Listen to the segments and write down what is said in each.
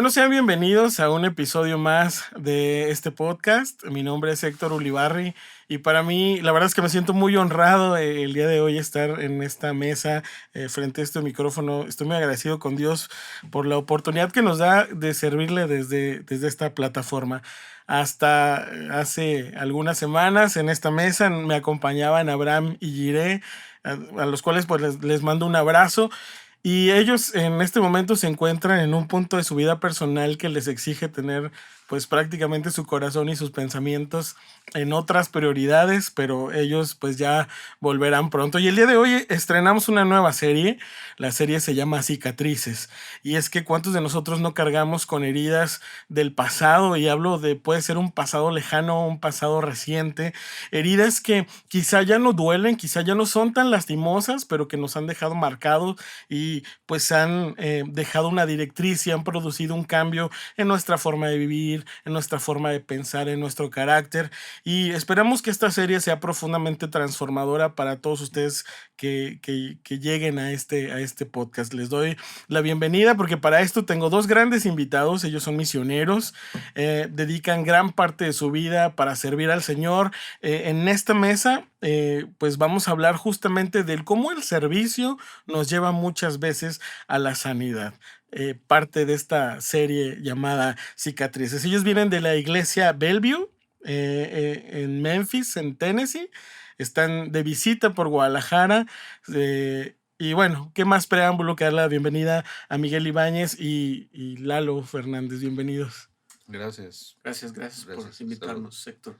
Bueno, sean bienvenidos a un episodio más de este podcast. Mi nombre es Héctor Ulibarri y para mí, la verdad es que me siento muy honrado el día de hoy estar en esta mesa frente a este micrófono. Estoy muy agradecido con Dios por la oportunidad que nos da de servirle desde esta plataforma. Hasta hace algunas semanas en esta mesa me acompañaban Abraham y Jiré, a los cuales pues les mando un abrazo. Y ellos en este momento se encuentran en un punto de su vida personal que les exige tener pues prácticamente su corazón y sus pensamientos en otras prioridades, pero ellos pues ya volverán pronto. Y el día de hoy estrenamos una nueva serie. La serie se llama Cicatrices. Y es que cuántos de nosotros no cargamos con heridas del pasado, y hablo de, puede ser un pasado lejano, un pasado reciente, heridas que quizá ya no duelen, quizá ya no son tan lastimosas, pero que nos han dejado marcados y pues han dejado una directriz y han producido un cambio en nuestra forma de vivir, en nuestra forma de pensar, en nuestro carácter. Y esperamos que esta serie sea profundamente transformadora para todos ustedes que lleguen a este podcast. Les doy la bienvenida porque para esto tengo dos grandes invitados. Ellos son misioneros, dedican gran parte de su vida para servir al Señor. En esta mesa, pues vamos a hablar justamente del cómo el servicio nos lleva muchas veces a la sanidad. Parte de esta serie llamada Cicatrices. Ellos vienen de la iglesia Bellevue en Memphis, en Tennessee. Están de visita por Guadalajara. Y bueno, ¿qué más preámbulo que dar la bienvenida a Miguel Ibáñez y Lalo Fernández? Bienvenidos. Gracias. Gracias por invitarnos, Héctor.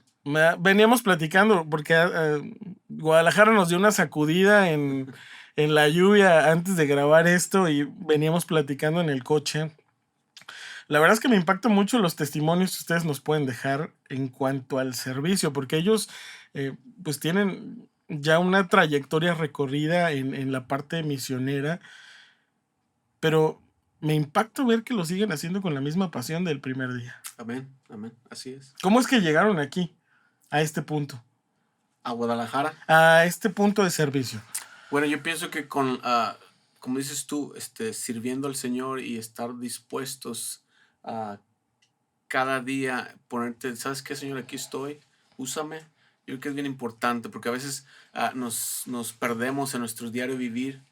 Veníamos platicando porque Guadalajara nos dio una sacudida en la lluvia antes de grabar esto y veníamos platicando en el coche. La verdad es que me impactan mucho los testimonios que ustedes nos pueden dejar en cuanto al servicio, porque ellos pues tienen ya una trayectoria recorrida en la parte misionera, pero me impacta ver que lo siguen haciendo con la misma pasión del primer día. Amén, así es. ¿Cómo es que llegaron aquí, a este punto? A Guadalajara. A este punto de servicio. Bueno, yo pienso que con, como dices tú, sirviendo al Señor y estar dispuestos a cada día ponerte, ¿sabes qué, Señor? Aquí estoy, úsame. Yo creo que es bien importante porque a veces nos perdemos en nuestro diario vivir,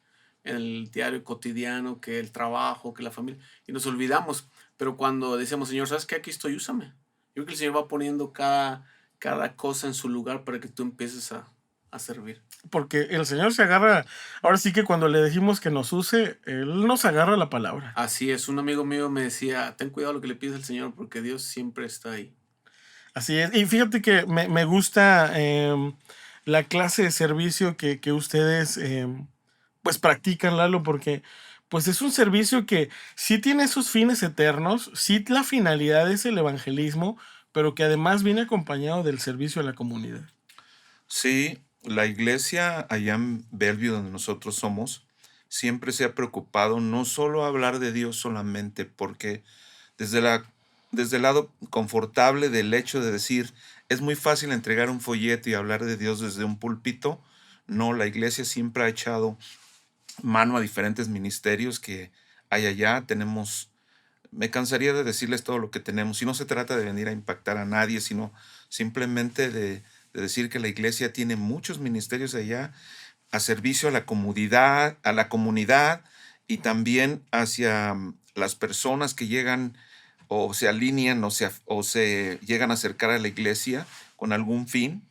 en el diario cotidiano, que el trabajo, que la familia, y nos olvidamos. Pero cuando decimos, Señor, ¿sabes qué? Aquí estoy, úsame. Yo creo que el Señor va poniendo cada cosa en su lugar para que tú empieces a servir. Porque el Señor se agarra, ahora sí que cuando le dijimos que nos use, Él nos agarra la palabra. Así es, un amigo mío me decía, ten cuidado lo que le pides al Señor porque Dios siempre está ahí. Así es, y fíjate que me gusta la clase de servicio que ustedes pues practican, Lalo, porque pues es un servicio que sí tiene sus fines eternos, sí la finalidad es el evangelismo, pero que además viene acompañado del servicio a la comunidad. Sí, la iglesia allá en Bellevue, donde nosotros somos, siempre se ha preocupado no solo hablar de Dios solamente, porque desde desde el lado confortable del hecho de decir, es muy fácil entregar un folleto y hablar de Dios desde un púlpito. No, la iglesia siempre ha echado mano a diferentes ministerios que hay allá. Me cansaría de decirles todo lo que tenemos, y no se trata de venir a impactar a nadie, sino simplemente de decir que la iglesia tiene muchos ministerios allá a servicio a la comunidad y también hacia las personas que llegan o se alinean o se llegan a acercar a la iglesia con algún fin.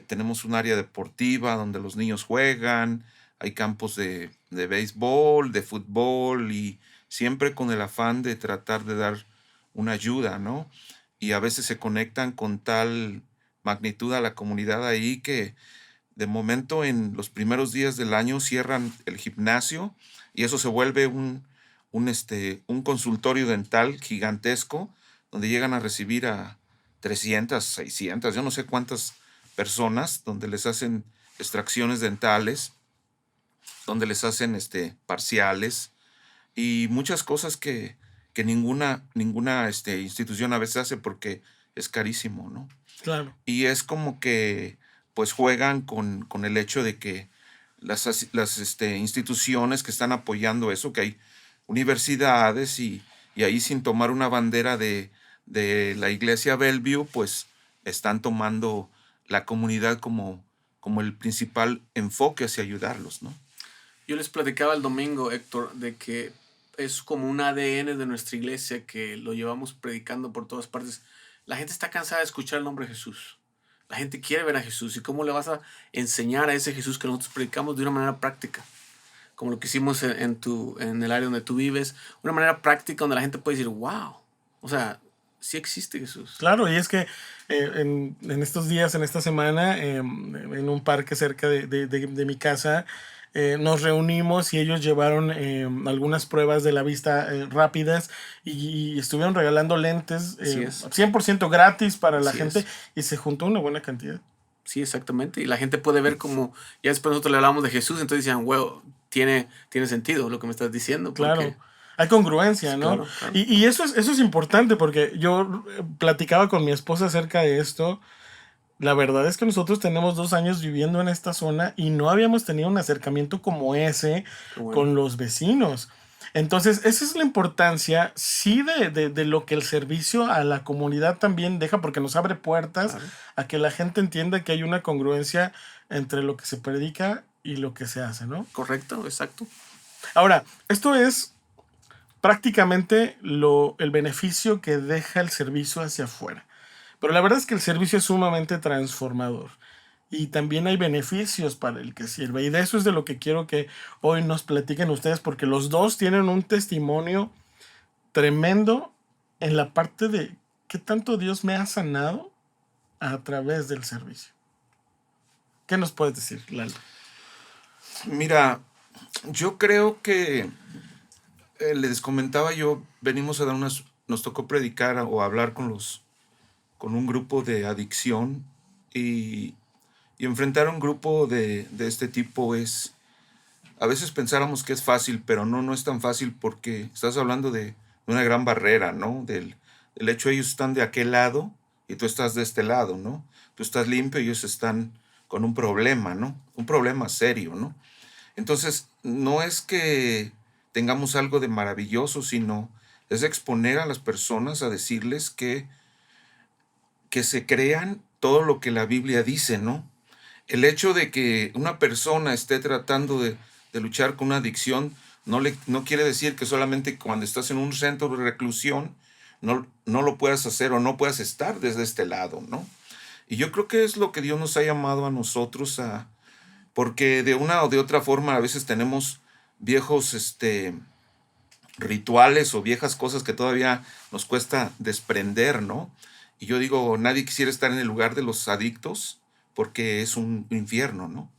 Tenemos un área deportiva donde los niños juegan, hay campos de béisbol, de fútbol, y siempre con el afán de tratar de dar una ayuda, ¿no? Y a veces se conectan con tal magnitud a la comunidad ahí que de momento en los primeros días del año cierran el gimnasio y eso se vuelve un consultorio dental gigantesco donde llegan a recibir a 300, 600, yo no sé cuántas personas, donde les hacen extracciones dentales, donde les hacen parciales y muchas cosas que ninguna institución a veces hace porque es carísimo, ¿no? Claro. Y es como que pues juegan con el hecho de que las instituciones que están apoyando eso, que hay universidades y y ahí sin tomar una bandera de la iglesia Bellevue, pues están tomando la comunidad como el principal enfoque hacia ayudarlos, ¿no? Yo les platicaba el domingo, Héctor, de que es como un ADN de nuestra iglesia que lo llevamos predicando por todas partes. La gente está cansada de escuchar el nombre de Jesús. La gente quiere ver a Jesús. ¿Y cómo le vas a enseñar a ese Jesús que nosotros predicamos de una manera práctica? Como lo que hicimos en el área donde tú vives. Una manera práctica donde la gente puede decir, wow. O sea, sí existe Jesús. Claro, y es que en estos días, en esta semana, en un parque cerca de mi casa, nos reunimos y ellos llevaron algunas pruebas de la vista rápidas y estuvieron regalando lentes Así es. 100% gratis para la Así gente es. y se juntó una buena cantidad. Sí, exactamente. Y la gente puede ver como, ya después nosotros le hablamos de Jesús, entonces decían, wow, tiene sentido lo que me estás diciendo. Claro, Porque, hay congruencia, ¿no? claro, claro. Y eso es importante porque yo platicaba con mi esposa acerca de esto. La verdad es que nosotros tenemos 2 años viviendo en esta zona y no habíamos tenido un acercamiento como ese Qué bueno. con los vecinos. Entonces, esa es la importancia, sí, de lo que el servicio a la comunidad también deja, porque nos abre puertas Claro. a que la gente entienda que hay una congruencia entre lo que se predica y lo que se hace, ¿no? Correcto, exacto. Ahora, esto es prácticamente el beneficio que deja el servicio hacia afuera. Pero la verdad es que el servicio es sumamente transformador y también hay beneficios para el que sirve. Y de eso es de lo que quiero que hoy nos platiquen ustedes, porque los dos tienen un testimonio tremendo en la parte de qué tanto Dios me ha sanado a través del servicio. ¿Qué nos puedes decir, Lalo? Mira, yo creo que les comentaba yo, venimos a dar nos tocó predicar o hablar con un grupo de adicción y enfrentar a un grupo de este tipo a veces pensáramos que es fácil, pero no es tan fácil porque estás hablando de una gran barrera, ¿no? Del hecho ellos están de aquel lado y tú estás de este lado, ¿no? Tú estás limpio y ellos están con un problema, ¿no? Un problema serio, ¿no? Entonces, no es que tengamos algo de maravilloso, sino es exponer a las personas a decirles que se crean todo lo que la Biblia dice, ¿no? El hecho de que una persona esté tratando de luchar con una adicción no quiere decir que solamente cuando estás en un centro de reclusión no lo puedas hacer o no puedas estar desde este lado, ¿no? Y yo creo que es lo que Dios nos ha llamado a nosotros porque de una o de otra forma a veces tenemos viejos rituales o viejas cosas que todavía nos cuesta desprender, ¿no? Y yo digo, nadie quisiera estar en el lugar de los adictos porque es un infierno, ¿no?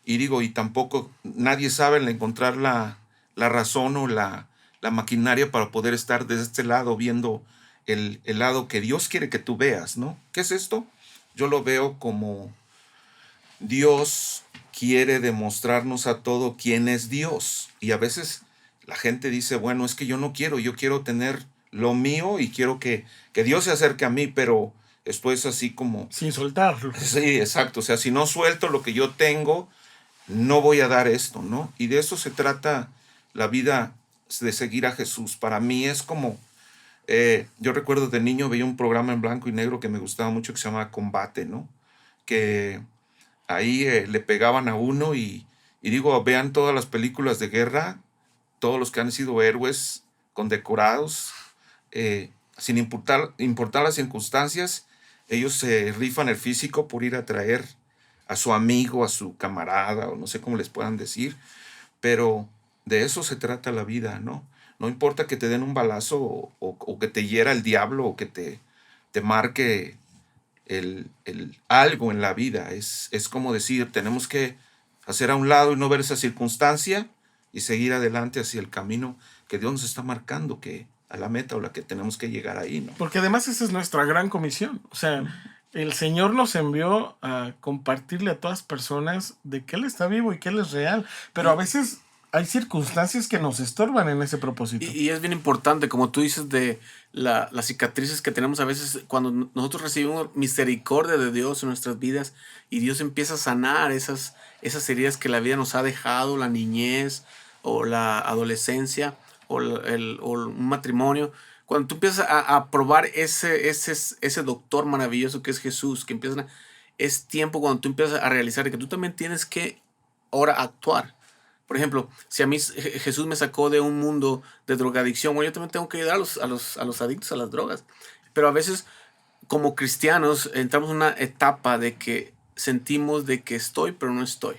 Y digo, y tampoco nadie sabe encontrar la razón o la maquinaria para poder estar desde este lado viendo el lado que Dios quiere que tú veas, ¿no? ¿Qué es esto? Yo lo veo como Dios quiere demostrarnos a todo quién es Dios. Y a veces la gente dice, bueno, es que yo quiero tener lo mío y quiero que Dios se acerque a mí, pero esto es así como... Sin soltarlo. Sí, exacto. O sea, si no suelto lo que yo tengo, no voy a dar esto, ¿no? Y de eso se trata la vida de seguir a Jesús. Para mí es como... yo recuerdo de niño veía un programa en blanco y negro que me gustaba mucho que se llamaba Combate, ¿no? Que ahí le pegaban a uno y digo, vean todas las películas de guerra, todos los que han sido héroes condecorados, sin importar las circunstancias, ellos se rifan el físico por ir a traer a su amigo, a su camarada, o no sé cómo les puedan decir, pero de eso se trata la vida, ¿no? No importa que te den un balazo o que te hiera el diablo o que te marque algo en la vida. Es como decir, tenemos que hacer a un lado y no ver esa circunstancia y seguir adelante hacia el camino que Dios nos está marcando, que a la meta o la que tenemos que llegar ahí, ¿no? Porque además esa es nuestra gran comisión. O sea, el Señor nos envió a compartirle a todas personas de que Él está vivo y que Él es real. Pero a veces hay circunstancias que nos estorban en ese propósito. Y es bien importante, como tú dices, de las cicatrices que tenemos a veces cuando nosotros recibimos misericordia de Dios en nuestras vidas y Dios empieza a sanar esas heridas que la vida nos ha dejado, la niñez o la adolescencia. o un matrimonio, cuando tú empiezas a probar ese doctor maravilloso que es Jesús, que es tiempo cuando tú empiezas a realizar que tú también tienes que ahora actuar. Por ejemplo, si a mí Jesús me sacó de un mundo de drogadicción, bueno, yo también tengo que ayudar a los adictos a las drogas. Pero a veces, como cristianos, entramos en una etapa de que sentimos de que estoy, pero no estoy.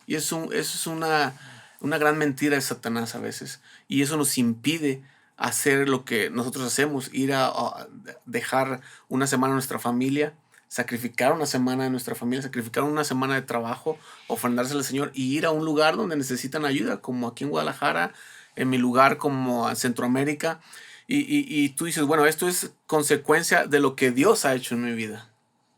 Y eso es una gran mentira de Satanás a veces. Y eso nos impide hacer lo que nosotros hacemos, ir a dejar una semana a nuestra familia, sacrificar una semana de nuestra familia, sacrificar una semana de trabajo, ofrendárselo al Señor y ir a un lugar donde necesitan ayuda, como aquí en Guadalajara, en mi lugar como en Centroamérica. Y tú dices, bueno, esto es consecuencia de lo que Dios ha hecho en mi vida.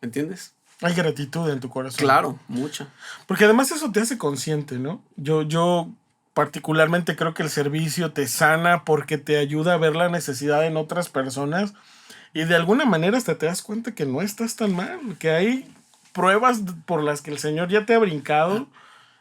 ¿Me entiendes? Hay gratitud en tu corazón. Claro, mucha. Porque además eso te hace consciente, ¿no? Yo particularmente creo que el servicio te sana porque te ayuda a ver la necesidad en otras personas y de alguna manera hasta te das cuenta que no estás tan mal, que hay pruebas por las que el Señor ya te ha brincado,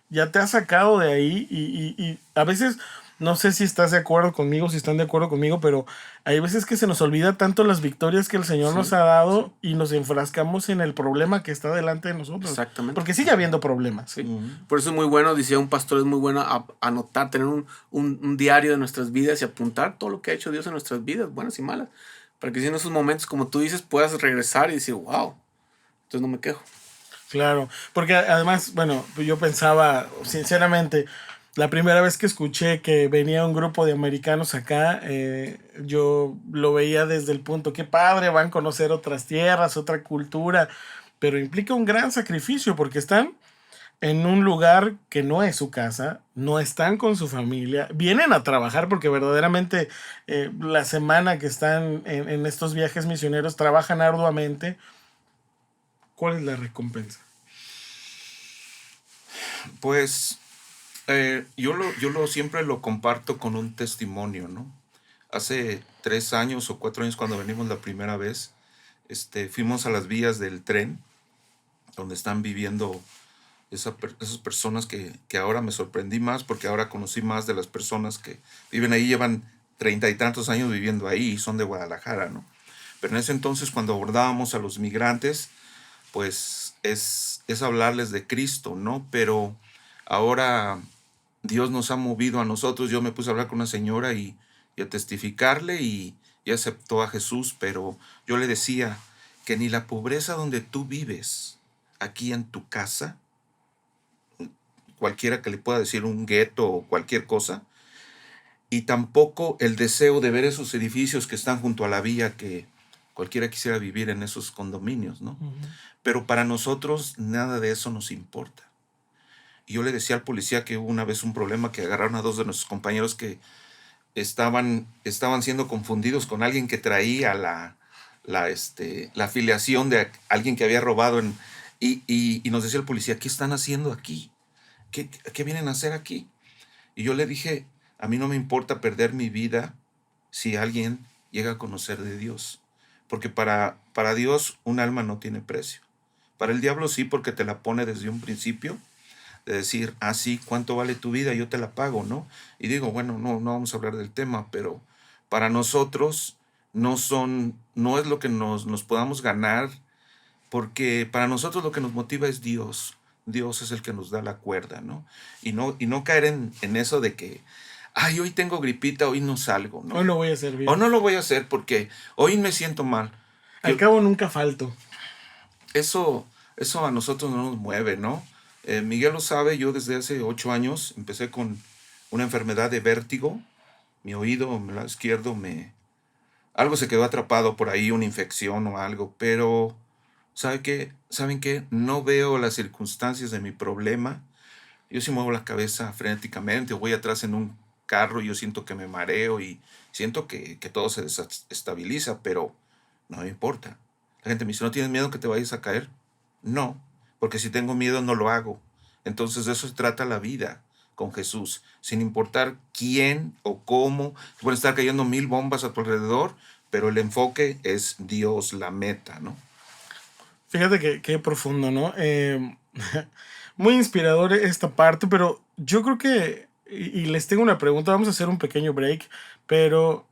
ya te ha sacado de ahí y a veces, no sé si estás de acuerdo conmigo, si están de acuerdo conmigo, pero hay veces que se nos olvida tanto las victorias que el Señor Sí, nos ha dado y nos enfrascamos en el problema que está delante de nosotros. Exactamente. Porque sigue habiendo problemas. Sí. Por eso es muy bueno, decía un pastor, es muy bueno anotar, tener un diario de nuestras vidas y apuntar todo lo que ha hecho Dios en nuestras vidas, buenas y malas. Para que si en esos momentos, como tú dices, puedas regresar y decir, wow, entonces no me quejo. Claro, porque además, bueno, yo pensaba, sinceramente, la primera vez que escuché que venía un grupo de americanos acá, yo lo veía desde el punto, qué padre, van a conocer otras tierras, otra cultura, pero implica un gran sacrificio porque están en un lugar que no es su casa, no están con su familia, vienen a trabajar porque verdaderamente la semana que están en estos viajes misioneros trabajan arduamente. ¿Cuál es la recompensa? Pues yo siempre lo comparto con un testimonio, ¿no? Hace 3 años o 4 años cuando venimos la primera vez, fuimos a las vías del tren, donde están viviendo esas personas que ahora me sorprendí más, porque ahora conocí más de las personas que viven ahí, llevan 30 y tantos años viviendo ahí y son de Guadalajara, ¿no? Pero en ese entonces cuando abordábamos a los migrantes, pues es hablarles de Cristo, ¿no? Pero ahora Dios nos ha movido a nosotros. Yo me puse a hablar con una señora y a testificarle y aceptó a Jesús, pero yo le decía que ni la pobreza donde tú vives, aquí en tu casa, cualquiera que le pueda decir un gueto o cualquier cosa, y tampoco el deseo de ver esos edificios que están junto a la vía, que cualquiera quisiera vivir en esos condominios, ¿no? Uh-huh. Pero para nosotros nada de eso nos importa. Y yo le decía al policía que hubo una vez un problema, que agarraron a 2 de nuestros compañeros que estaban siendo confundidos con alguien que traía la afiliación de alguien que había robado. Y nos decía el policía, ¿qué están haciendo aquí? ¿Qué vienen a hacer aquí? Y yo le dije, a mí no me importa perder mi vida si alguien llega a conocer de Dios. Porque para Dios un alma no tiene precio. Para el diablo sí, porque te la pone desde un principio, de decir, sí, ¿cuánto vale tu vida? Yo te la pago, ¿no? Y digo, bueno, no vamos a hablar del tema, pero para nosotros no es lo que nos podamos ganar, porque para nosotros lo que nos motiva es Dios. Dios es el que nos da la cuerda, ¿no? Y no caer en eso de que, hoy tengo gripita, hoy no salgo, ¿no? Hoy no voy a servir. O no lo voy a hacer porque hoy me siento mal. Al cabo nunca falto. Eso a nosotros no nos mueve, ¿no? Miguel lo sabe, yo desde hace 8 años empecé con una enfermedad de vértigo. Mi oído, mi lado izquierdo, algo se quedó atrapado por ahí, una infección o algo, pero ¿saben qué? No veo las circunstancias de mi problema. Yo sí muevo la cabeza frenéticamente o voy atrás en un carro y yo siento que me mareo y siento que todo se desestabiliza, pero no me importa. La gente me dice, ¿no tienes miedo que te vayas a caer? No, porque si tengo miedo no lo hago. Entonces de eso se trata la vida con Jesús, sin importar quién o cómo. Pueden estar cayendo 1000 bombas a tu alrededor, pero el enfoque es Dios, la meta, ¿no? Fíjate que profundo, ¿no? Muy inspirador esta parte, pero yo creo que y les tengo una pregunta, vamos a hacer un pequeño break, pero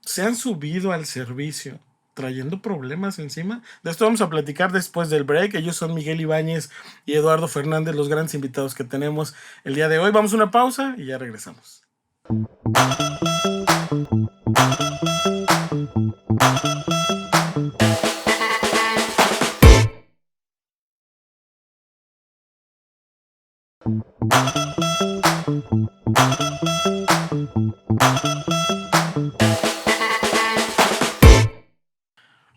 ¿se han subido al servicio trayendo problemas encima? De esto vamos a platicar después del break. Ellos son Miguel Ibáñez y Eduardo Fernández, los grandes invitados que tenemos el día de hoy. Vamos a una pausa y ya regresamos.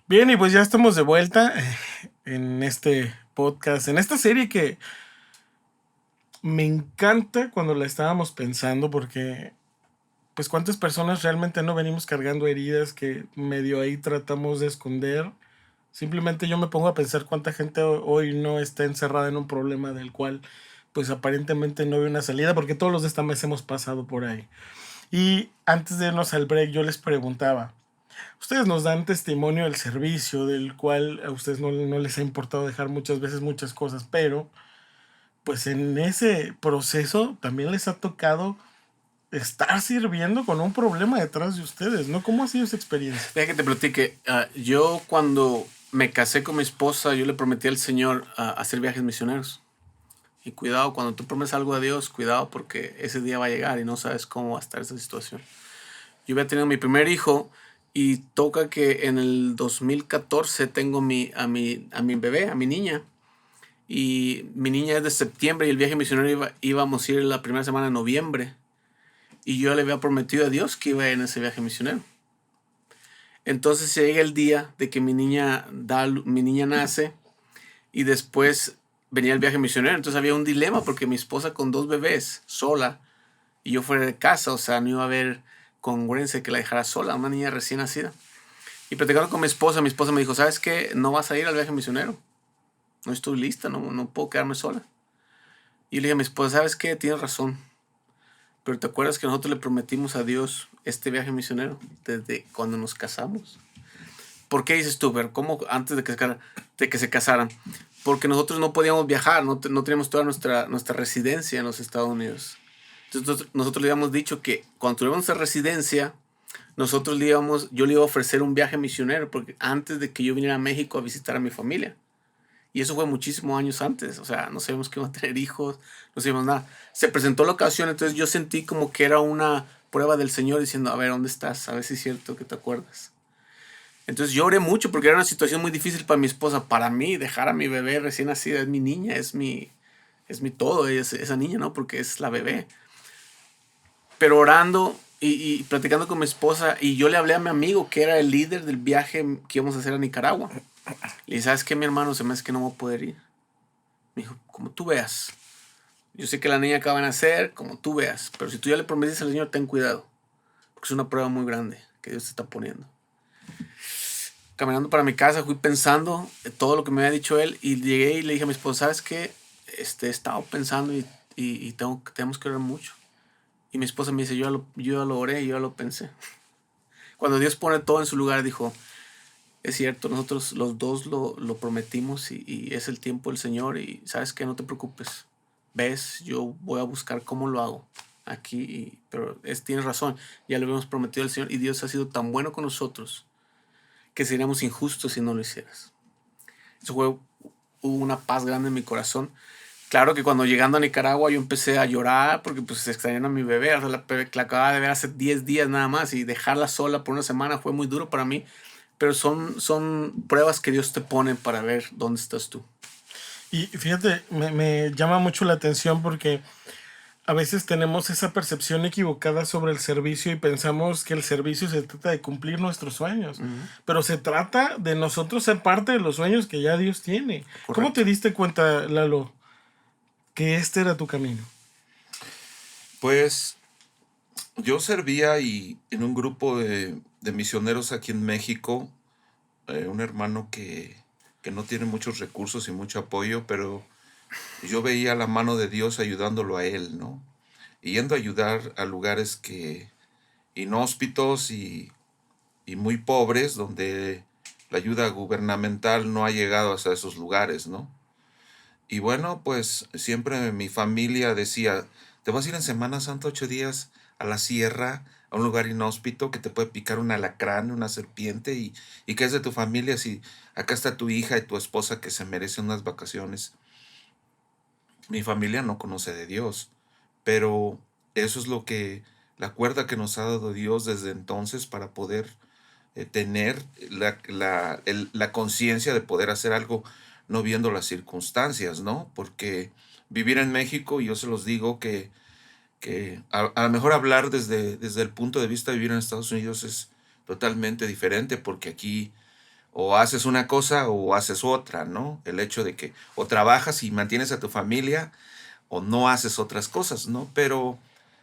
Bien, y pues ya estamos de vuelta en este podcast, en esta serie que me encanta cuando la estábamos pensando, porque pues cuántas personas realmente no venimos cargando heridas que medio ahí tratamos de esconder. Simplemente yo me pongo a pensar cuánta gente hoy no está encerrada en un problema del cual pues aparentemente no ve una salida, porque todos los de esta mesa hemos pasado por ahí. Y antes de irnos al break yo les preguntaba, ustedes nos dan testimonio del servicio, del cual a ustedes no les ha importado dejar muchas veces muchas cosas, pero pues en ese proceso también les ha tocado estar sirviendo con un problema detrás de ustedes, ¿no? ¿Cómo ha sido esa experiencia? Deja que te platique. Yo cuando me casé con mi esposa, yo le prometí al Señor hacer viajes misioneros. Y cuidado, cuando tú prometes algo a Dios, cuidado porque ese día va a llegar y no sabes cómo va a estar esa situación. Yo había tenido mi primer hijo y toca que en el 2014 tengo a mi bebé, a mi niña. Y mi niña es de septiembre y el viaje misionero íbamos a ir la primera semana de noviembre. Y yo le había prometido a Dios que iba en ese viaje misionero. Entonces llega el día de que mi niña nace y después venía el viaje misionero. Entonces había un dilema porque mi esposa con 2 bebés, sola, y yo fuera de casa, o sea, no iba a haber congruencia que la dejara sola, una niña recién nacida. Y platicando con mi esposa me dijo, ¿sabes qué? No vas a ir al viaje misionero. No estoy lista, no puedo quedarme sola. Y le dije a mi esposa, ¿sabes qué? Tienes razón. Pero ¿te acuerdas que nosotros le prometimos a Dios este viaje misionero desde cuando nos casamos? ¿Por qué dices tú, Ver? ¿Cómo antes de que se casaran? Porque nosotros no podíamos viajar, no teníamos toda nuestra residencia en los Estados Unidos. Entonces nosotros le habíamos dicho que cuando tuviéramos esa residencia, yo le iba a ofrecer un viaje misionero, porque antes de que yo viniera a México a visitar a mi familia. Y eso fue muchísimos años antes, o sea, no sabíamos que iba a tener hijos, no sabíamos nada. Se presentó la ocasión, entonces yo sentí como que era una prueba del Señor diciendo, a ver, ¿dónde estás? A ver si es cierto que te acuerdas. Entonces lloré mucho porque era una situación muy difícil para mi esposa. Para mí, dejar a mi bebé recién nacida, es mi niña, es mi todo, esa niña, ¿no? Porque es la bebé. Pero orando y platicando con mi esposa, y yo le hablé a mi amigo que era el líder del viaje que íbamos a hacer a Nicaragua. Le dije, ¿sabes qué, mi hermano? Se me hace que no voy a poder ir. Me dijo, como tú veas. Yo sé que la niña acaba de nacer, como tú veas. Pero si tú ya le prometiste al Señor, ten cuidado. Porque es una prueba muy grande que Dios te está poniendo. Caminando para mi casa, fui pensando todo lo que me había dicho él. Y llegué y le dije a mi esposa, ¿sabes qué? He estado pensando y tenemos que orar mucho. Y mi esposa me dice, yo ya lo oré, yo ya lo pensé. Cuando Dios pone todo en su lugar, dijo, es cierto, nosotros los dos lo prometimos y es el tiempo del Señor y sabes que no te preocupes, ves, yo voy a buscar cómo lo hago aquí, pero tienes razón, ya le habíamos prometido al Señor y Dios ha sido tan bueno con nosotros que seríamos injustos si no lo hicieras. Hubo una paz grande en mi corazón. Claro que cuando llegando a Nicaragua yo empecé a llorar porque pues se extrañaron a mi bebé, o sea, la acababa de ver hace 10 días nada más y dejarla sola por una semana fue muy duro para mí. Pero son pruebas que Dios te pone para ver dónde estás tú. Y fíjate, me llama mucho la atención porque a veces tenemos esa percepción equivocada sobre el servicio y pensamos que el servicio se trata de cumplir nuestros sueños, pero se trata de nosotros ser parte de los sueños que ya Dios tiene. Correcto. ¿Cómo te diste cuenta, Lalo, que este era tu camino? Pues yo servía en un grupo de misioneros aquí en México, un hermano que no tiene muchos recursos y mucho apoyo, pero yo veía la mano de Dios ayudándolo a él, ¿no? Y yendo a ayudar a lugares inhóspitos y muy pobres, donde la ayuda gubernamental no ha llegado hasta esos lugares, ¿no? Y bueno, pues siempre mi familia decía, Te vas a ir en Semana Santa 8 días a la sierra, a un lugar inhóspito que te puede picar un alacrán, una serpiente, y qué es de tu familia si acá está tu hija y tu esposa que se merecen unas vacaciones. Mi familia no conoce de Dios, pero eso es la cuerda que nos ha dado Dios desde entonces para poder tener la conciencia de poder hacer algo no viendo las circunstancias, ¿no? Porque vivir en México, y yo se los digo que a lo mejor hablar desde el punto de vista de vivir en Estados Unidos es totalmente diferente, porque aquí o haces una cosa o haces otra, ¿no? El hecho de que o trabajas y mantienes a tu familia o no haces otras cosas, ¿no? Pero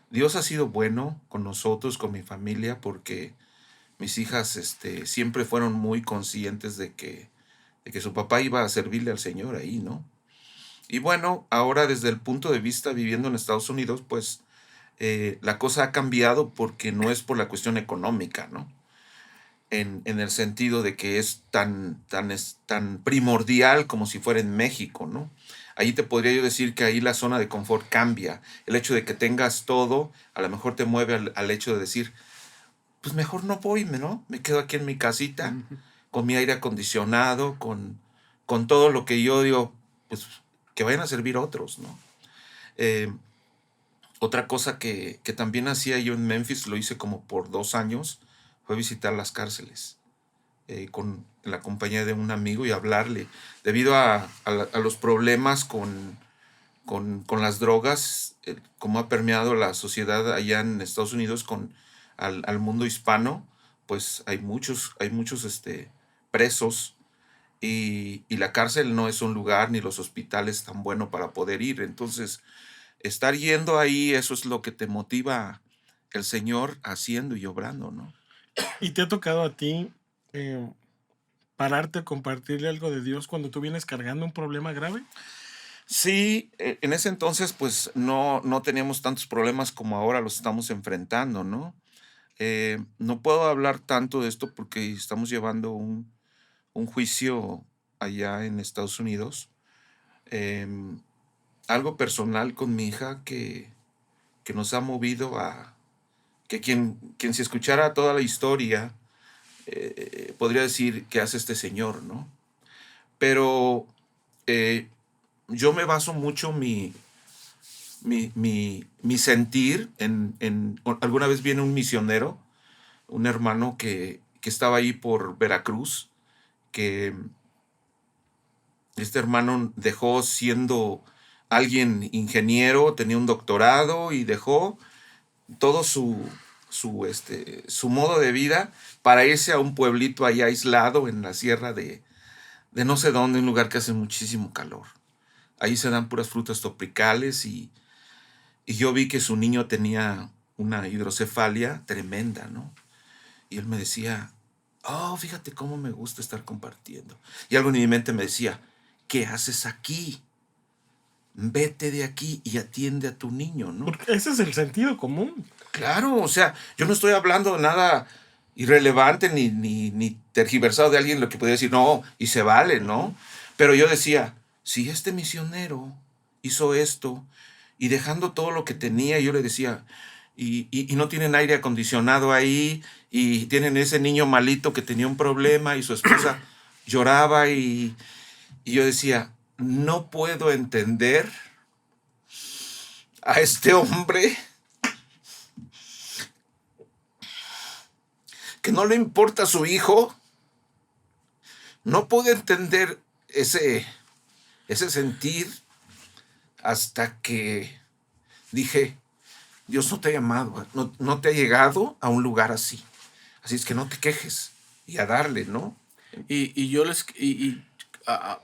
Dios ha sido bueno con nosotros, con mi familia, porque mis hijas siempre fueron muy conscientes de que su papá iba a servirle al Señor ahí, ¿no? Y bueno, ahora desde el punto de vista viviendo en Estados Unidos, pues la cosa ha cambiado porque no es por la cuestión económica, ¿no? En el sentido de que es tan primordial como si fuera en México, ¿no? Ahí te podría yo decir que ahí la zona de confort cambia. El hecho de que tengas todo, a lo mejor te mueve al hecho de decir, pues mejor no voy, ¿no? Me quedo aquí en mi casita, Ujú. con mi aire acondicionado, con todo lo que yo digo, pues que vayan a servir otros, ¿no? Eh, Otra cosa que también hacía yo en Memphis, lo hice como por 2 años, fue visitar las cárceles con la compañía de un amigo y hablarle. Debido a los problemas con las drogas, cómo ha permeado la sociedad allá en Estados Unidos al mundo hispano, pues hay muchos presos y la cárcel no es un lugar ni los hospitales tan bueno para poder ir. Entonces, estar yendo ahí, eso es lo que te motiva el Señor haciendo y obrando, ¿no? ¿Y te ha tocado a ti eh, pararte a compartirle algo de Dios cuando tú vienes cargando un problema grave? Sí, en ese entonces pues no teníamos tantos problemas como ahora los estamos enfrentando, ¿no? No puedo hablar tanto de esto porque estamos llevando un juicio allá en Estados Unidos. em, Algo personal con mi hija que nos ha movido que quien si escuchara toda la historia podría decir que hace este señor, ¿no? Pero eh, yo me baso mucho mi sentir alguna vez viene un misionero, un hermano que estaba ahí por Veracruz, que este hermano dejó siendo alguien ingeniero, tenía un doctorado y dejó todo su modo de vida para irse a un pueblito allá aislado en la sierra de no sé dónde, un lugar que hace muchísimo calor. Ahí se dan puras frutas tropicales y yo vi que su niño tenía una hidrocefalia tremenda, ¿no? Y él me decía, oh, fíjate cómo me gusta estar compartiendo. Y algo en mi mente me decía, ¿qué haces aquí? Vete de aquí y atiende a tu niño, ¿no? Porque ese es el sentido común. Claro, o sea, yo no estoy hablando de nada irrelevante ni tergiversado de alguien lo que podría decir, no, y se vale, ¿no? Pero yo decía, si este misionero hizo esto y dejando todo lo que tenía, yo le decía, y no tienen aire acondicionado ahí, y tienen ese niño malito que tenía un problema y su esposa lloraba y yo decía, no puedo entender a este hombre que no le importa a su hijo. No pude entender ese sentir hasta que dije, Dios no te ha llamado, no te ha llegado a un lugar así. Así es que no te quejes y a darle, ¿no? Y yo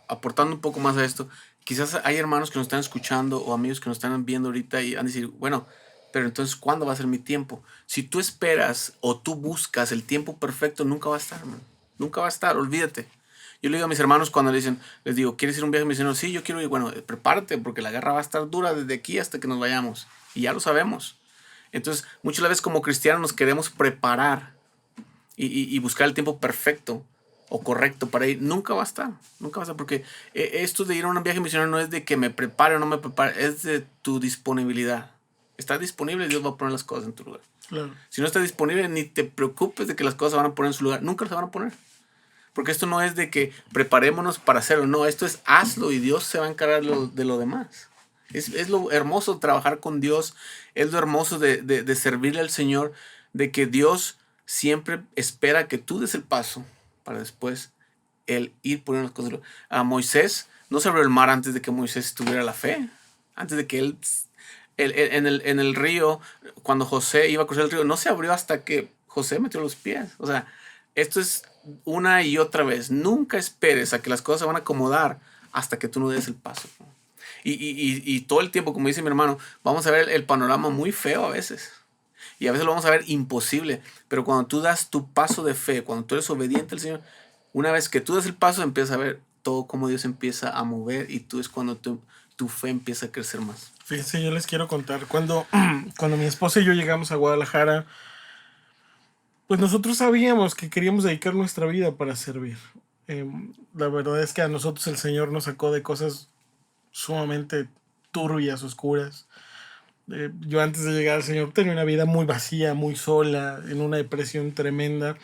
aportando un poco más a esto, quizás hay hermanos que nos están escuchando o amigos que nos están viendo ahorita y van a decir, bueno, pero entonces, ¿cuándo va a ser mi tiempo? Si tú esperas o tú buscas el tiempo perfecto, nunca va a estar, hermano. Nunca va a estar, olvídate. Yo le digo a mis hermanos cuando les digo, ¿quieres ir a un viaje misionero? Sí, yo quiero ir. Bueno, prepárate porque la guerra va a estar dura desde aquí hasta que nos vayamos. Y ya lo sabemos. Entonces, muchas veces como cristianos nos queremos preparar y buscar el tiempo perfecto o correcto para ir. Nunca va a estar. Nunca va a estar porque esto de ir a un viaje misionero no es de que me prepare o no me prepare, es de tu disponibilidad. está disponible, Dios va a poner las cosas en tu lugar. Claro. Si no está disponible, ni te preocupes de que las cosas se van a poner en su lugar. Nunca se van a poner. Porque esto no es de que preparémonos para hacerlo. No, esto es hazlo y Dios se va a encargar de lo demás. Es lo hermoso de trabajar con Dios. Es lo hermoso de servirle al Señor. De que Dios siempre espera que tú des el paso para después Él ir poniendo las cosas. A Moisés no se abrió el mar antes de que Moisés tuviera la fe. Antes de que él en el río, cuando José iba a cruzar el río, no se abrió hasta que José metió los pies. O sea, esto es una y otra vez. Nunca esperes a que las cosas se van a acomodar hasta que tú no des el paso. Y todo el tiempo, como dice mi hermano, vamos a ver el panorama muy feo a veces. Y a veces lo vamos a ver imposible. Pero cuando tú das tu paso de fe, cuando tú eres obediente al Señor, una vez que tú das el paso, empiezas a ver todo cómo Dios empieza a mover y tú es cuando tu fe empieza a crecer más. Fíjense, yo les quiero contar, cuando mi esposa y yo llegamos a Guadalajara, pues nosotros sabíamos que queríamos dedicar nuestra vida para servir. La verdad es que a nosotros el Señor nos sacó de cosas sumamente turbias, oscuras. Yo antes de llegar al Señor tenía una vida muy vacía, muy sola, en una depresión tremenda,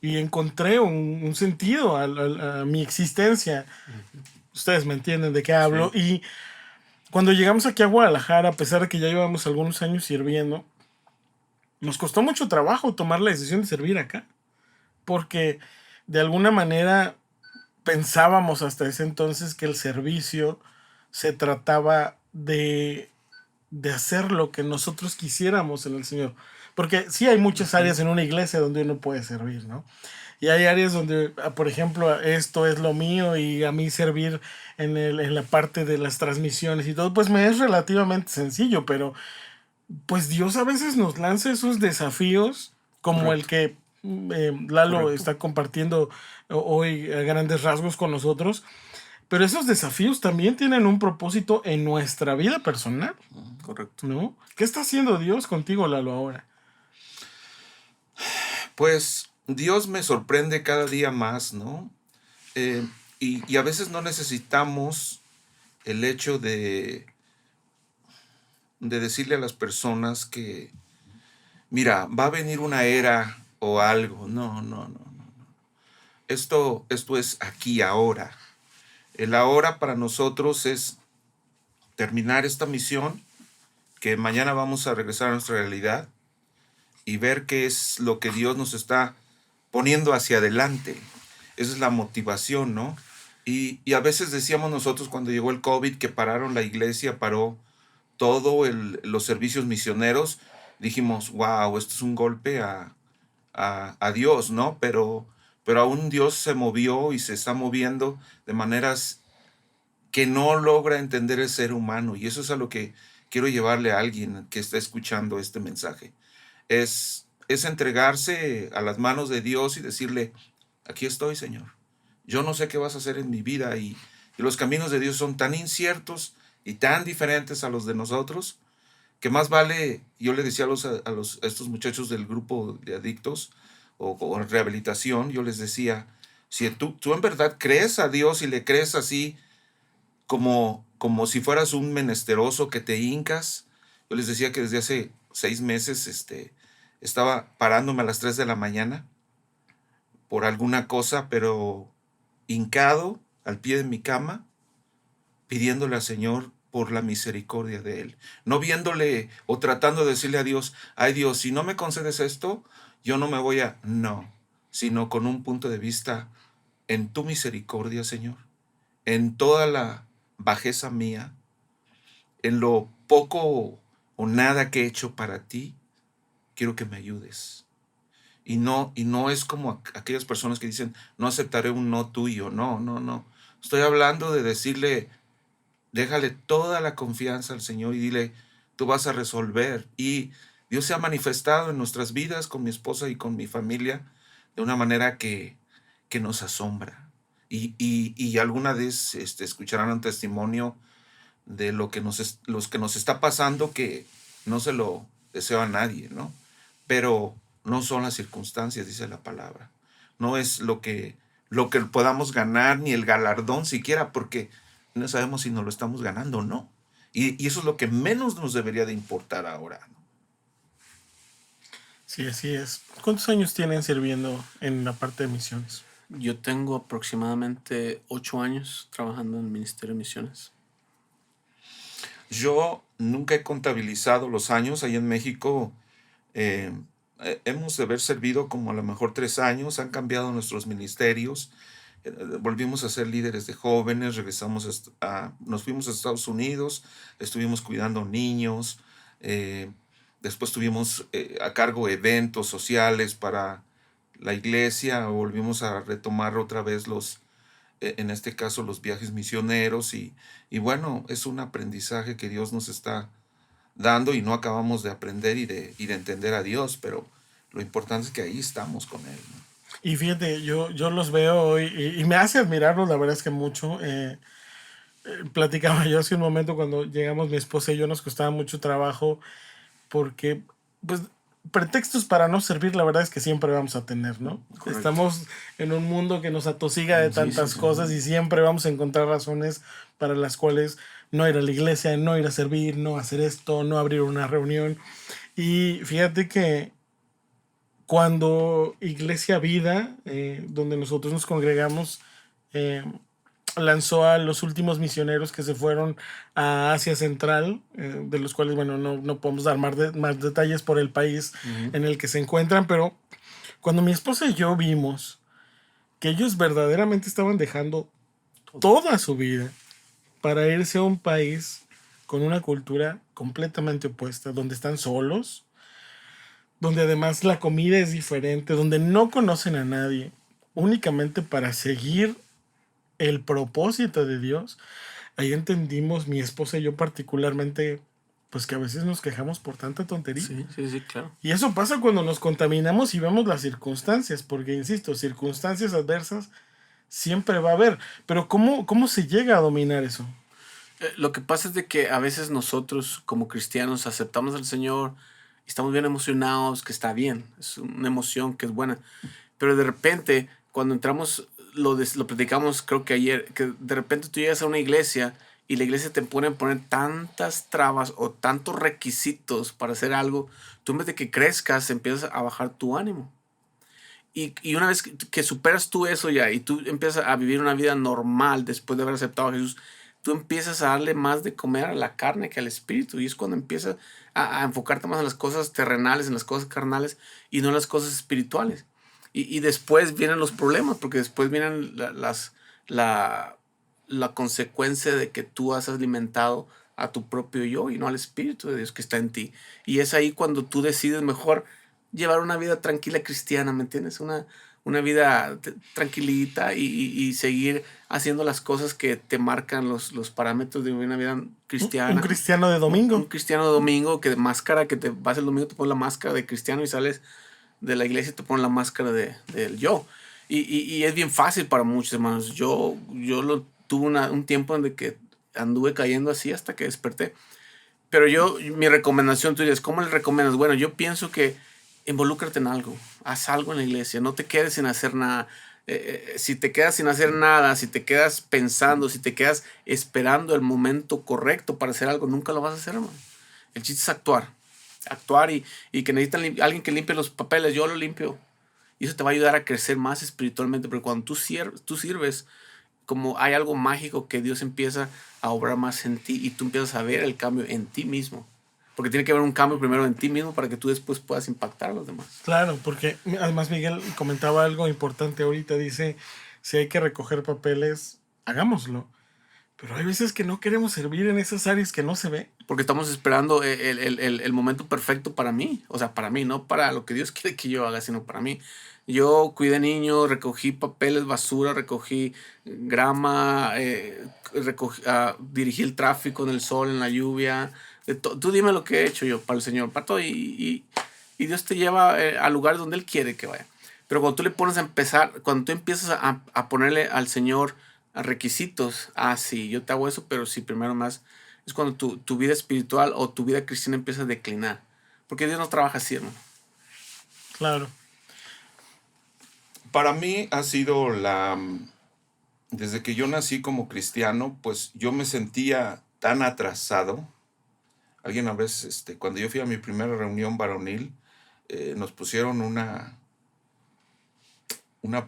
y encontré un sentido a mi existencia. Ustedes me entienden de qué hablo. Sí. Y cuando llegamos aquí a Guadalajara, a pesar de que ya llevamos algunos años sirviendo, nos costó mucho trabajo tomar la decisión de servir acá, porque de alguna manera pensábamos hasta ese entonces que el servicio se trataba de hacer lo que nosotros quisiéramos en el Señor. Porque sí hay muchas áreas en una iglesia donde uno puede servir, ¿no? Y hay áreas donde, por ejemplo, esto es lo mío y a mí servir en la parte de las transmisiones y todo, pues me es relativamente sencillo, pero pues Dios a veces nos lanza esos desafíos como Correcto. el que Lalo Correcto. está compartiendo hoy a grandes rasgos con nosotros, pero esos desafíos también tienen un propósito en nuestra vida personal, Correcto. ¿no? ¿Qué está haciendo Dios contigo, Lalo, ahora? Pues Dios me sorprende cada día más, ¿no? Y a veces no necesitamos el hecho de decirle a las personas que, mira, va a venir una era o algo. No, no, no. Esto es aquí, ahora. El ahora para nosotros es terminar esta misión, que mañana vamos a regresar a nuestra realidad y ver qué es lo que Dios nos está poniendo hacia adelante. Esa es la motivación, ¿no? Y a veces decíamos nosotros cuando llegó el COVID que pararon la iglesia, paró todo los servicios misioneros, dijimos, wow, esto es un golpe a Dios, ¿no? Pero aún Dios se movió y se está moviendo de maneras que no logra entender el ser humano. Y eso es a lo que quiero llevarle a alguien que está escuchando este mensaje. Es entregarse a las manos de Dios y decirle, aquí estoy, Señor. Yo no sé qué vas a hacer en mi vida y los caminos de Dios son tan inciertos y tan diferentes a los de nosotros que más vale, yo le decía a estos muchachos del grupo de adictos o en rehabilitación, yo les decía, si tú en verdad crees a Dios y le crees así como si fueras un menesteroso que te hincas, yo les decía que desde hace 6 meses estaba parándome a las 3 de la mañana por alguna cosa, pero hincado al pie de mi cama, pidiéndole al Señor por la misericordia de Él. No viéndole o tratando de decirle a Dios, ay Dios, si no me concedes esto, yo no me voy a... No, sino con un punto de vista en tu misericordia, Señor, en toda la bajeza mía, en lo poco o nada que he hecho para ti, quiero que me ayudes. Y no es como aquellas personas que dicen, no aceptaré un no tuyo. No, no, no. Estoy hablando de decirle, déjale toda la confianza al Señor y dile, tú vas a resolver. Y Dios se ha manifestado en nuestras vidas con mi esposa y con mi familia de una manera que nos asombra. Y alguna vez escucharán un testimonio de lo que los que nos está pasando, que no se lo deseo a nadie, ¿no? Pero no son las circunstancias, dice la palabra. No es lo que podamos ganar, ni el galardón siquiera, porque no sabemos si nos lo estamos ganando o no. Y eso es lo que menos nos debería de importar ahora, ¿no? Sí, así es. ¿Cuántos años tienen sirviendo en la parte de misiones? Yo tengo aproximadamente 8 años trabajando en el Ministerio de Misiones. Yo nunca he contabilizado los años. Ahí en México hemos de haber servido como a lo mejor 3 años. Han cambiado nuestros ministerios. Volvimos a ser líderes de jóvenes. Nos fuimos a Estados Unidos. Estuvimos cuidando niños. Después tuvimos a cargo eventos sociales para la iglesia. Volvimos a retomar otra vez en este caso, los viajes misioneros. Y bueno, es un aprendizaje que Dios nos está dando y no acabamos de aprender y de entender a Dios, pero lo importante es que ahí estamos con Él, ¿no? Y fíjate, yo los veo hoy y me hace admirarlos, la verdad es que mucho. Platicaba yo hace un momento cuando llegamos, mi esposa y yo, nos costaba mucho trabajo porque, pues, pretextos para no servir, la verdad es que siempre vamos a tener, ¿no? Correcto. Estamos en un mundo que nos atosiga de Sí, tantas sí. cosas y siempre vamos a encontrar razones para las cuales no ir a la iglesia, no ir a servir, no hacer esto, no abrir una reunión. Y fíjate que cuando Iglesia Vida, donde nosotros nos congregamos, eh, lanzó a los últimos misioneros que se fueron a Asia Central, de los cuales, bueno, no podemos dar más detalles por el país Ujú. en el que se encuentran, pero cuando mi esposa y yo vimos que ellos verdaderamente estaban dejando toda su vida para irse a un país con una cultura completamente opuesta, donde están solos, donde además la comida es diferente, donde no conocen a nadie, únicamente para seguir el propósito de Dios, ahí entendimos, mi esposa y yo particularmente, pues que a veces nos quejamos por tanta tontería. Sí, claro. Y eso pasa cuando nos contaminamos y vemos las circunstancias, porque, insisto, circunstancias adversas siempre va a haber. Pero ¿cómo se llega a dominar eso? Lo que pasa es de que a veces nosotros como cristianos aceptamos al Señor, estamos bien emocionados, que está bien, es una emoción que es buena, pero de repente cuando entramos, lo platicamos creo que ayer, que de repente tú llegas a una iglesia y la iglesia te pone a poner tantas trabas o tantos requisitos para hacer algo, tú en vez de que crezcas empiezas a bajar tu ánimo. Y una vez que superas tú eso ya y tú empiezas a vivir una vida normal después de haber aceptado a Jesús, tú empiezas a darle más de comer a la carne que al espíritu. Y es cuando empiezas a enfocarte más en las cosas terrenales, en las cosas carnales y no en las cosas espirituales. Y después vienen los problemas, porque después vienen la consecuencia de que tú has alimentado a tu propio yo y no al Espíritu de Dios que está en ti. Y es ahí cuando tú decides mejor llevar una vida tranquila cristiana, ¿me entiendes? Una vida tranquilita y seguir haciendo las cosas que te marcan los parámetros de una vida cristiana. Un cristiano de domingo. Un cristiano de domingo, que de máscara, que te vas el domingo, te pones la máscara de cristiano y sales de la iglesia y te pones la máscara del yo. Y es bien fácil para muchos hermanos. Yo tuve un tiempo en el que anduve cayendo así hasta que desperté. Pero mi recomendación tuya es, ¿cómo le recomiendas? Bueno, yo pienso que involúcrate en algo, haz algo en la iglesia, no te quedes sin hacer nada. Si te quedas sin hacer nada, si te quedas pensando, si te quedas esperando el momento correcto para hacer algo, nunca lo vas a hacer, hermano. El chiste es actuar y que necesitan alguien que limpie los papeles, yo lo limpio. Y eso te va a ayudar a crecer más espiritualmente, porque cuando tú sirves, como hay algo mágico que Dios empieza a obrar más en ti y tú empiezas a ver el cambio en ti mismo. Porque tiene que haber un cambio primero en ti mismo para que tú después puedas impactar a los demás. Claro, porque además Miguel comentaba algo importante ahorita, dice, si hay que recoger papeles, hagámoslo. Pero hay veces que no queremos servir en esas áreas que no se ve. Porque estamos esperando el momento perfecto para mí. O sea, para mí, no para lo que Dios quiere que yo haga, sino para mí. Yo cuidé niños, recogí papeles, basura, recogí grama, dirigí el tráfico en el sol, en la lluvia. Tú dime lo que he hecho yo para el Señor, para todo. Y Dios te lleva al lugar donde Él quiere que vaya. Pero cuando tú le pones a empezar, cuando tú empiezas a ponerle al Señor requisitos, sí, yo te hago eso, pero sí, primero más, es cuando tu vida espiritual o tu vida cristiana empieza a declinar. Porque Dios no trabaja así, hermano. Claro. Para mí ha sido desde que yo nací como cristiano, pues yo me sentía tan atrasado. Alguien a veces, cuando yo fui a mi primera reunión varonil, nos pusieron una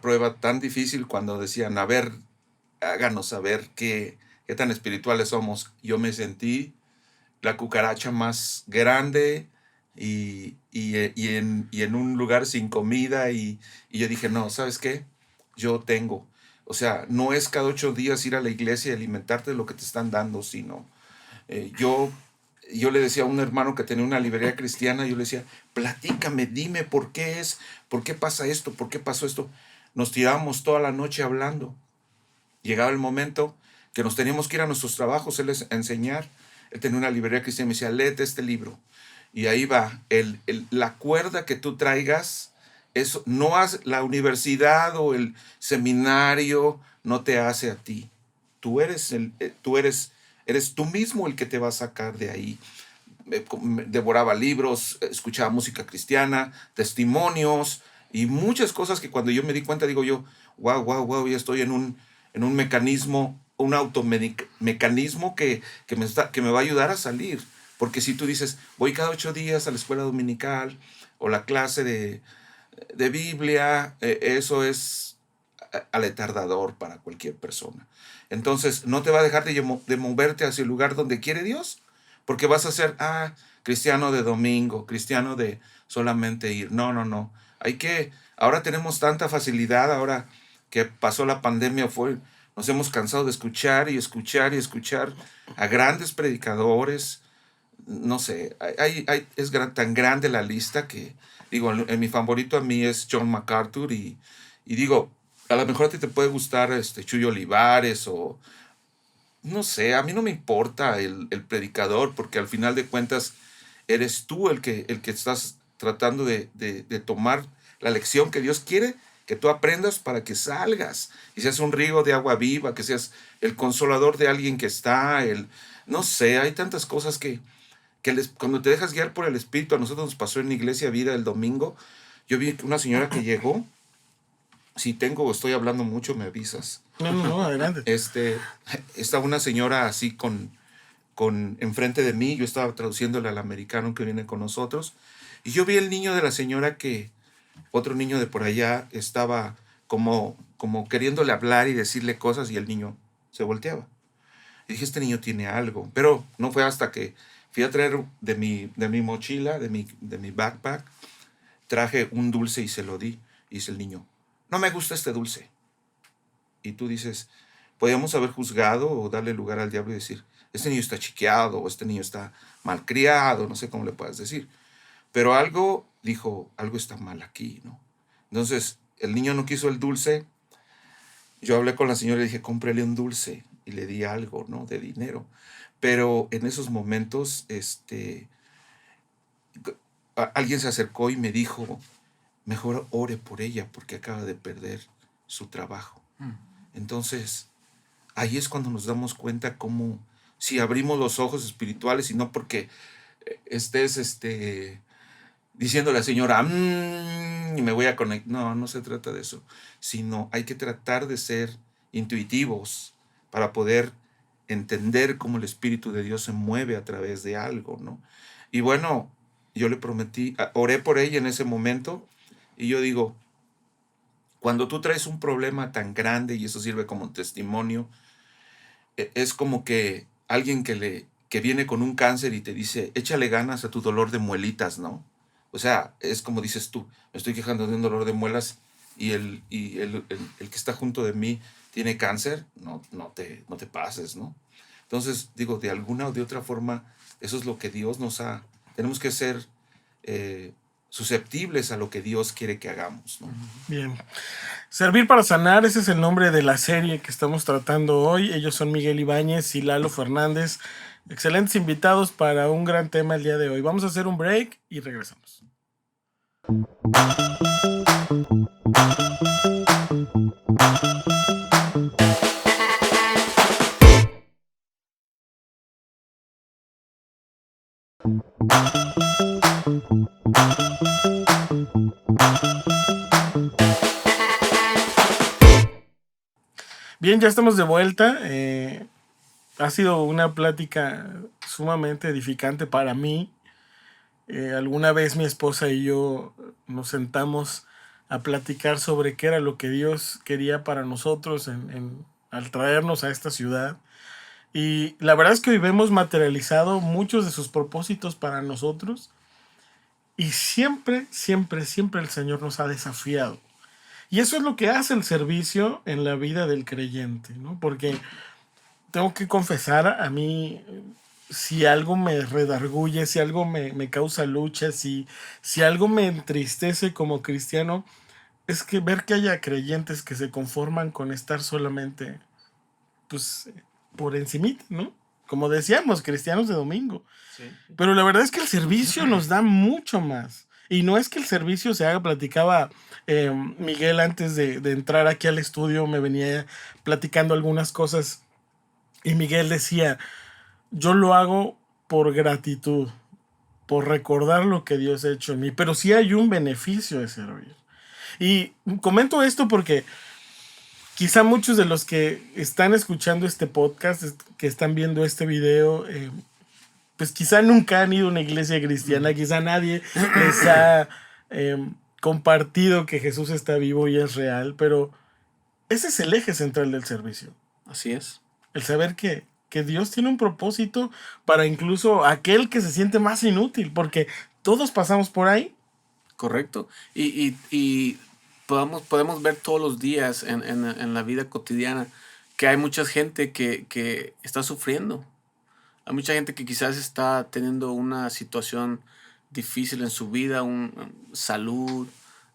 prueba tan difícil cuando decían, a ver, háganos saber qué tan espirituales somos. Yo me sentí la cucaracha más grande y en un lugar sin comida y yo dije, no, ¿sabes qué? Yo tengo. O sea, no es cada 8 días ir a la iglesia y alimentarte de lo que te están dando, sino yo le decía a un hermano que tenía una librería cristiana, yo le decía, platícame, dime por qué pasa esto, por qué pasó esto. Nos tirábamos toda la noche hablando. Llegaba el momento que nos teníamos que ir a nuestros trabajos, él a enseñar. Él tenía una librería cristiana y me decía, léete este libro. Y ahí va, la cuerda que tú traigas, eso, la universidad o el seminario no te hace a ti. Eres tú mismo el que te va a sacar de ahí. Devoraba libros, escuchaba música cristiana, testimonios y muchas cosas que cuando yo me di cuenta, digo yo, wow, ya estoy en un mecanismo, un automecanismo que me va a ayudar a salir. Porque si tú dices, voy cada 8 días a la escuela dominical o la clase de Biblia, eso es aletardador para cualquier persona. Entonces, no te va a dejar de moverte hacia el lugar donde quiere Dios, porque vas a ser, cristiano de domingo, cristiano de solamente ir. No. Ahora tenemos tanta facilidad, ahora que pasó la pandemia, nos hemos cansado de escuchar a grandes predicadores. No sé, es tan grande la lista que, digo, en mi favorito a mí es John MacArthur y digo, a lo mejor a ti te puede gustar Chuy Olivares o, no sé, a mí no me importa el predicador, porque al final de cuentas eres tú el que estás tratando de tomar la lección que Dios quiere que tú aprendas para que salgas y seas un río de agua viva, que seas el consolador de alguien que está, no sé, hay tantas cosas que cuando te dejas guiar por el Espíritu. A nosotros nos pasó en Iglesia Vida el domingo. Yo vi una señora que llegó. Si estoy hablando mucho, me avisas. No, adelante. Estaba una señora así enfrente de mí. Yo estaba traduciéndole al americano que viene con nosotros. Y yo vi el niño de la señora otro niño de por allá estaba como queriéndole hablar y decirle cosas y el niño se volteaba. Y dije, este niño tiene algo. Pero no fue hasta que fui a traer de mi mochila, de mi backpack, traje un dulce y se lo di. Y dice el niño, no me gusta este dulce. Y tú dices, podríamos haber juzgado o darle lugar al diablo y decir, este niño está chiqueado o este niño está malcriado, no sé cómo le puedas decir. Pero algo está mal aquí, ¿no? Entonces, el niño no quiso el dulce. Yo hablé con la señora y le dije, cómprele un dulce. Y le di algo, ¿no? De dinero. Pero en esos momentos, alguien se acercó y me dijo, mejor ore por ella porque acaba de perder su trabajo. Entonces, ahí es cuando nos damos cuenta cómo, si abrimos los ojos espirituales y no porque estés diciéndole a la señora, y me voy a conectar. No se trata de eso, sino hay que tratar de ser intuitivos para poder entender cómo el Espíritu de Dios se mueve a través de algo, ¿no? Y bueno, yo le prometí, oré por ella en ese momento, y yo digo, cuando tú traes un problema tan grande, y eso sirve como testimonio, es como que alguien que viene con un cáncer y te dice, échale ganas a tu dolor de muelitas, ¿no? O sea, es como dices tú, me estoy quejando de un dolor de muelas y el que está junto de mí tiene cáncer, no te pases, ¿no? Entonces, digo, de alguna o de otra forma, eso es lo que Dios tenemos que ser susceptibles a lo que Dios quiere que hagamos, ¿no? Bien. Servir para sanar, ese es el nombre de la serie que estamos tratando hoy. Ellos son Miguel Ibáñez y Lalo Fernández. Excelentes invitados para un gran tema el día de hoy. Vamos a hacer un break y regresamos. Bien, ya estamos de vuelta. Ha sido una plática sumamente edificante para mí. Alguna vez mi esposa y yo nos sentamos a platicar sobre qué era lo que Dios quería para nosotros al traernos a esta ciudad. Y la verdad es que hoy vemos materializado muchos de sus propósitos para nosotros. Y siempre, siempre, siempre el Señor nos ha desafiado. Y eso es lo que hace el servicio en la vida del creyente, ¿no? Porque tengo que confesar, a mí, si algo me redarguye, si algo me causa lucha, si algo me entristece como cristiano, es que ver que haya creyentes que se conforman con estar solamente, pues, por encimita, ¿no? Como decíamos, cristianos de domingo. Sí. Pero la verdad es que el servicio nos da mucho más. Y no es que el servicio se haga, platicaba Miguel antes de entrar aquí al estudio, me venía platicando algunas cosas y Miguel decía, yo lo hago por gratitud, por recordar lo que Dios ha hecho en mí, pero sí hay un beneficio de servir. Y comento esto porque quizá muchos de los que están escuchando este podcast, que están viendo este video, pues quizá nunca han ido a una iglesia cristiana, quizá nadie les ha compartido que Jesús está vivo y es real, pero ese es el eje central del servicio. Así es. El saber que Dios tiene un propósito para incluso aquel que se siente más inútil, porque todos pasamos por ahí. Correcto. Y podemos ver todos los días en la vida cotidiana que hay mucha gente que está sufriendo. Hay mucha gente que quizás está teniendo una situación difícil en su vida, salud.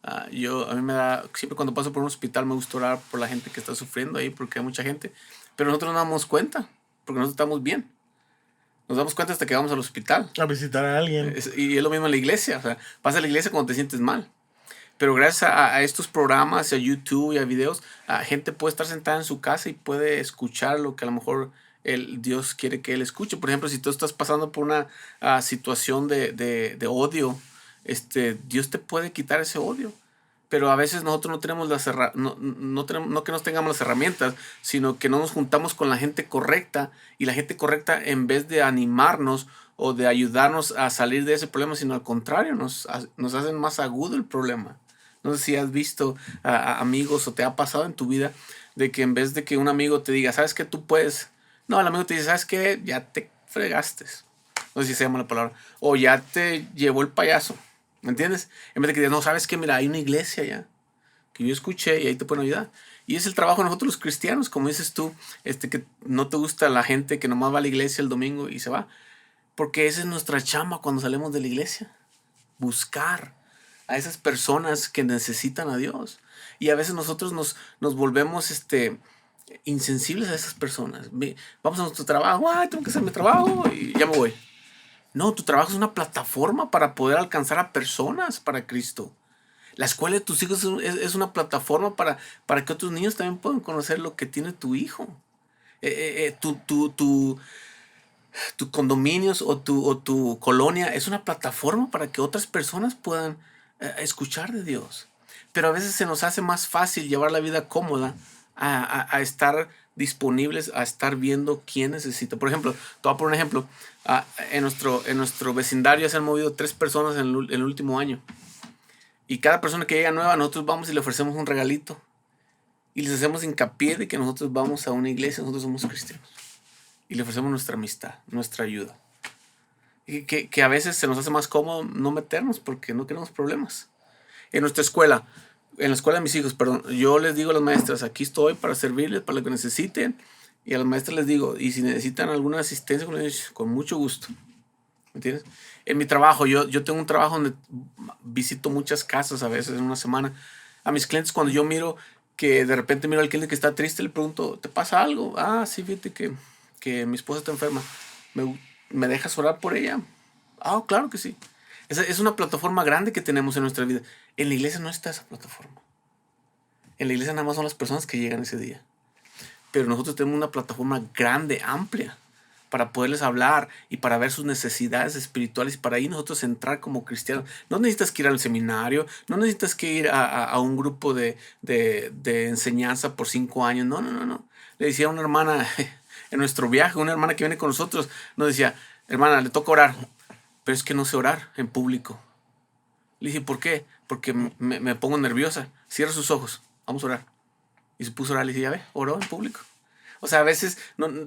A mí me da, siempre cuando paso por un hospital me gusta orar por la gente que está sufriendo ahí porque hay mucha gente. Pero nosotros no nos damos cuenta porque nosotros estamos bien. Nos damos cuenta hasta que vamos al hospital. A visitar a alguien. Y es lo mismo en la iglesia. O sea, vas a la iglesia cuando te sientes mal. Pero gracias a estos programas, a YouTube y a videos, gente puede estar sentada en su casa y puede escuchar lo que a lo mejor Dios quiere que él escuche. Por ejemplo, si tú estás pasando por una situación de odio, Dios te puede quitar ese odio. Pero a veces nosotros no tenemos no que nos tengamos las herramientas, sino que no nos juntamos con la gente correcta, y la gente correcta, en vez de animarnos o de ayudarnos a salir de ese problema, sino al contrario, nos hacen más agudo el problema. No sé si has visto a amigos o te ha pasado en tu vida de que en vez de que un amigo te diga, ¿sabes qué? Tú puedes. No, el amigo te dice, ¿sabes qué? Ya te fregaste. No sé si se llama la palabra. O ya te llevó el payaso. ¿Me entiendes? En vez de que digas, no, ¿sabes qué? Mira, hay una iglesia ya que yo escuché y ahí te pueden ayudar. Y es el trabajo de nosotros los cristianos, como dices tú, que no te gusta la gente que nomás va a la iglesia el domingo y se va. Porque esa es nuestra chamba cuando salimos de la iglesia. Buscar a esas personas que necesitan a Dios. Y a veces nosotros nos volvemos insensibles a esas personas. Vamos a nuestro trabajo, tengo que hacer mi trabajo y ya me voy. No, tu trabajo es una plataforma para poder alcanzar a personas para Cristo. La escuela de tus hijos es una plataforma para que otros niños también puedan conocer lo que tiene tu hijo. Tu condominios o tu colonia es una plataforma para que otras personas puedan escuchar de Dios. Pero a veces se nos hace más fácil llevar la vida cómoda a estar disponibles, a estar viendo quién necesita. Por ejemplo, te voy a poner un ejemplo. En nuestro vecindario se han movido 3 personas en el último año. Y cada persona que llega nueva, nosotros vamos y le ofrecemos un regalito. Y les hacemos hincapié de que nosotros vamos a una iglesia, nosotros somos cristianos. Y le ofrecemos nuestra amistad, nuestra ayuda. Y que a veces se nos hace más cómodo no meternos porque no queremos problemas. En nuestra escuela, en la escuela de mis hijos, perdón, yo les digo a las maestras, aquí estoy para servirles, para lo que necesiten. Y a las maestras les digo, y si necesitan alguna asistencia con mucho gusto. ¿Me entiendes? En mi trabajo, yo tengo un trabajo donde visito muchas casas a veces en una semana. A mis clientes, cuando yo miro que de repente miro al cliente que está triste, le pregunto, ¿te pasa algo? Sí, fíjate que mi esposa está enferma. ¿Me dejas orar por ella? Claro que sí. Es una plataforma grande que tenemos en nuestra vida. En la iglesia no está esa plataforma. En la iglesia nada más son las personas que llegan ese día. Pero nosotros tenemos una plataforma grande, amplia, para poderles hablar y para ver sus necesidades espirituales y para ahí nosotros entrar como cristianos. No necesitas que ir al seminario, no necesitas que ir a un grupo de enseñanza por 5 años. No. Le decía a una hermana en nuestro viaje, una hermana que viene con nosotros nos decía, hermana, le toca orar, pero es que no sé orar en público. Le dije, ¿por qué? Porque me pongo nerviosa. Cierra sus ojos, vamos a orar. Y se puso a orar, le dije, ya ve, oró en público. O sea, a veces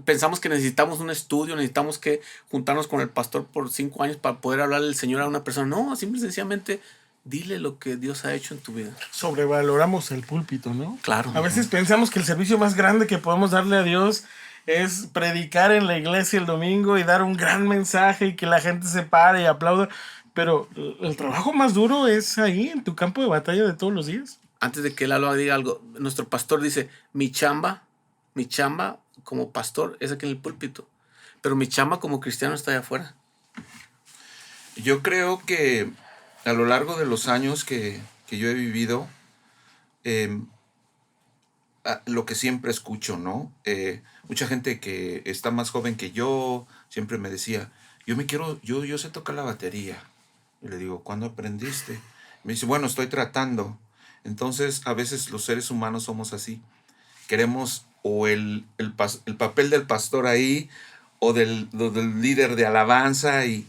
pensamos que necesitamos un estudio, necesitamos que juntarnos con el pastor por 5 años para poder hablarle del Señor a una persona. No, simple y sencillamente dile lo que Dios ha hecho en tu vida. Sobrevaloramos el púlpito, ¿no? Claro. A veces pensamos que el servicio más grande que podemos darle a Dios es predicar en la iglesia el domingo y dar un gran mensaje y que la gente se pare y aplauda. Pero el trabajo más duro es ahí, en tu campo de batalla de todos los días. Antes de que Lalo diga algo, nuestro pastor dice, mi chamba como pastor es aquí en el púlpito, pero mi chamba como cristiano está allá afuera. Yo creo que a lo largo de los años que yo he vivido, lo que siempre escucho, ¿no? Mucha gente que está más joven que yo siempre me decía, yo sé tocar la batería. Y le digo, ¿cuándo aprendiste? Me dice, bueno, estoy tratando. Entonces, a veces los seres humanos somos así. Queremos o el papel del pastor ahí o del líder de alabanza y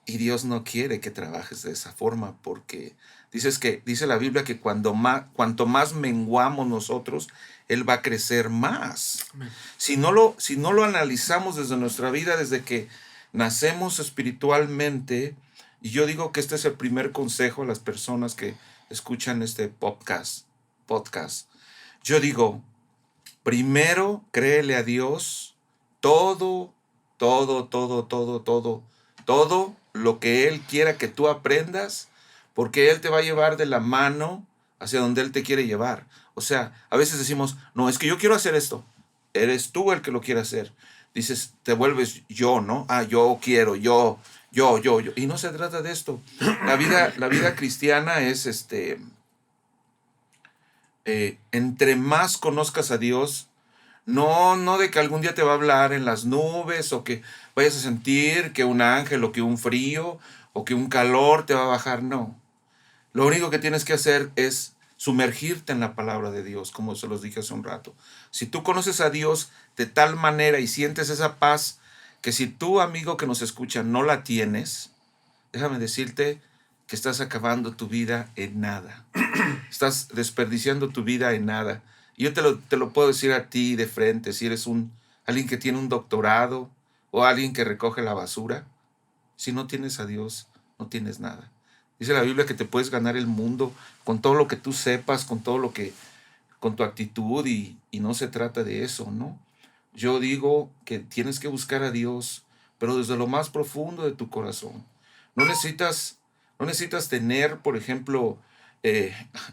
Dios no quiere que trabajes de esa forma porque dice la Biblia que cuanto más menguamos nosotros, Él va a crecer más. Si no lo analizamos desde nuestra vida, desde que nacemos espiritualmente, y yo digo que este es el primer consejo a las personas que escuchan este podcast. Yo digo, primero créele a Dios todo lo que Él quiera que tú aprendas, porque Él te va a llevar de la mano hacia donde Él te quiere llevar. O sea, a veces decimos, no, es que yo quiero hacer esto. Eres tú el que lo quiere hacer. Dices, te vuelves yo, ¿no? Yo quiero, yo. Y no se trata de esto. La vida cristiana es entre más conozcas a Dios, no de que algún día te va a hablar en las nubes o que vayas a sentir que un ángel o que un frío o que un calor te va a bajar, no. Lo único que tienes que hacer es sumergirte en la palabra de Dios, como se los dije hace un rato. Si tú conoces a Dios de tal manera y sientes esa paz, que si tú, amigo que nos escucha, no la tienes, déjame decirte que estás acabando tu vida en nada. Estás desperdiciando tu vida en nada. Y yo te lo puedo decir a ti de frente, si eres alguien que tiene un doctorado o alguien que recoge la basura. Si no tienes a Dios, no tienes nada. Dice la Biblia que te puedes ganar el mundo con todo lo que tú sepas, con tu actitud y no se trata de eso, ¿no? Yo digo que tienes que buscar a Dios, pero desde lo más profundo de tu corazón. No necesitas tener, por ejemplo,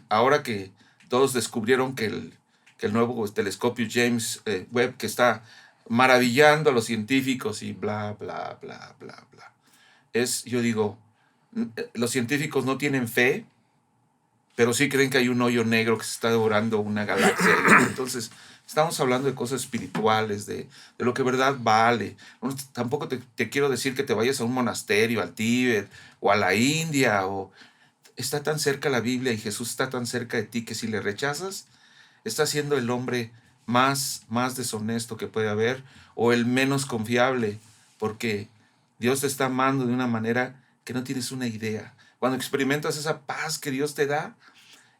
ahora que todos descubrieron que el nuevo telescopio James Webb, que está maravillando a los científicos y bla, bla, bla, bla, bla. Yo digo, los científicos no tienen fe, pero sí creen que hay un hoyo negro que se está devorando una galaxia. Entonces, estamos hablando de cosas espirituales, de lo que verdad vale. Tampoco te quiero decir que te vayas a un monasterio, al Tíbet o a la India. Está tan cerca la Biblia y Jesús está tan cerca de ti que si le rechazas, estás siendo el hombre más deshonesto que puede haber o el menos confiable, porque Dios te está amando de una manera que no tienes una idea. Cuando experimentas esa paz que Dios te da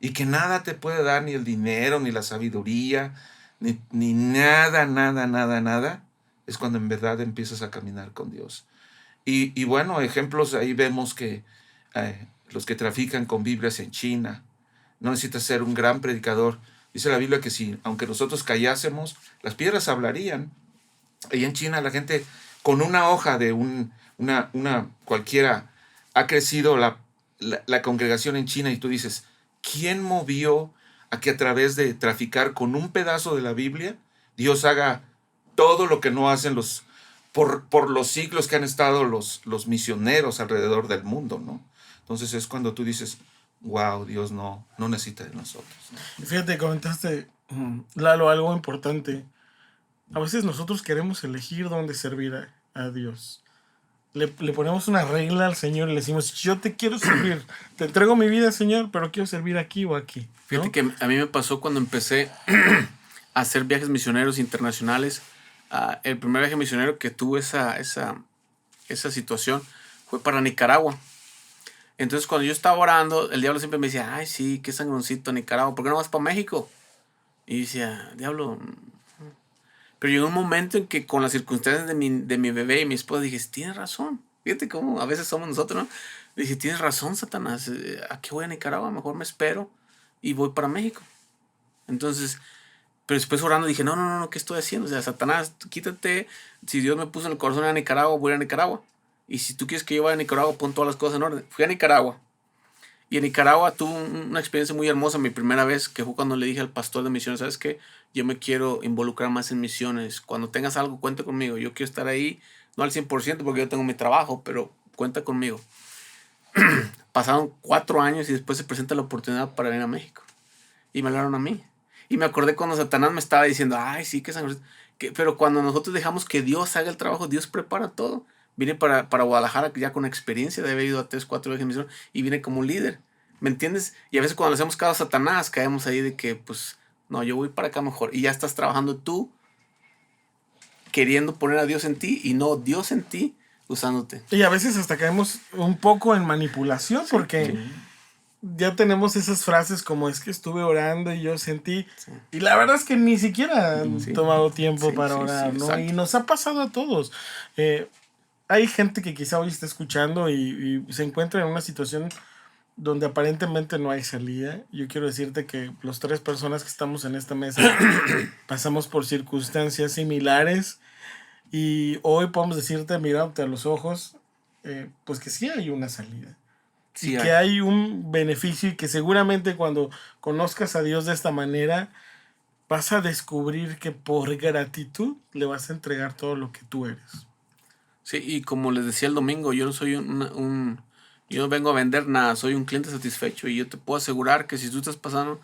y que nada te puede dar, ni el dinero, ni la sabiduría, ni nada, es cuando en verdad empiezas a caminar con Dios. Y bueno, ejemplos ahí vemos que los que trafican con Biblias en China, no necesitas ser un gran predicador. Dice la Biblia que si, aunque nosotros callásemos, las piedras hablarían. Ahí en China la gente con una hoja de una cualquiera ha crecido la congregación en China, y tú dices, ¿quién movió a que a través de traficar con un pedazo de la Biblia Dios haga todo lo que no hacen por los siglos que han estado los misioneros alrededor del mundo, ¿no? Entonces es cuando tú dices, wow, Dios no necesita de nosotros, ¿no? Fíjate, comentaste, Lalo, algo importante. A veces nosotros queremos elegir dónde servir a Dios. Le ponemos una regla al Señor y le decimos, yo te quiero servir, te entrego mi vida, Señor, pero quiero servir aquí o aquí, ¿no? Fíjate que a mí me pasó cuando empecé a hacer viajes misioneros internacionales. El primer viaje misionero que tuve esa situación fue para Nicaragua. Entonces cuando yo estaba orando, el diablo siempre me decía, ay sí, qué sangroncito Nicaragua, ¿por qué no vas para México? Y decía, diablo. Pero llegó un momento en que con las circunstancias de mi bebé y mi esposa dije, tienes razón. Fíjate cómo a veces somos nosotros, ¿no? Dije, tienes razón, Satanás. ¿A qué voy a Nicaragua? Mejor me espero y voy para México. Entonces, pero después orando dije, no, no, no, no, ¿qué estoy haciendo? O sea, Satanás, quítate. Si Dios me puso en el corazón a Nicaragua, voy a ir a Nicaragua. Y si tú quieres que yo vaya a Nicaragua, pon todas las cosas en orden. Fui a Nicaragua. Y en Nicaragua tuve una experiencia muy hermosa, mi primera vez, que fue cuando le dije al pastor de misiones, ¿sabes qué? Yo me quiero involucrar más en misiones. Cuando tengas algo, cuenta conmigo. Yo quiero estar ahí, no al 100% porque yo tengo mi trabajo, pero cuenta conmigo. Pasaron 4 años y después se presenta la oportunidad para venir a México. Y me hablaron a mí. Y me acordé cuando Satanás me estaba diciendo, ay, sí, que sangre. Pero cuando nosotros dejamos que Dios haga el trabajo, Dios prepara todo. Vine para Guadalajara ya con experiencia de haber ido a 3, 4 viajes de misión y vine como un líder. ¿Me entiendes? Y a veces cuando le hacemos caso a Satanás, caemos ahí de que, pues, no, yo voy para acá mejor. Y ya estás trabajando tú, queriendo poner a Dios en ti y no Dios en ti, usándote. Y a veces hasta caemos un poco en manipulación porque ya tenemos esas frases como es que estuve orando y yo sentí. Sí. Y la verdad es que ni siquiera han Sí. tomado tiempo Sí, para sí, orar, sí, ¿no? exacto. Y nos ha pasado a todos. Hay gente que quizá hoy está escuchando y se encuentra en una situación donde aparentemente no hay salida. Yo quiero decirte que los 3 personas que estamos en esta mesa pasamos por circunstancias similares y hoy podemos decirte, mirándote a los ojos, pues que sí hay una salida. Sí Y que hay un beneficio y que seguramente cuando conozcas a Dios de esta manera vas a descubrir que por gratitud le vas a entregar todo lo que tú eres. Sí, y como les decía el domingo, yo no soy yo no vengo a vender nada, soy un cliente satisfecho y yo te puedo asegurar que si tú estás pasando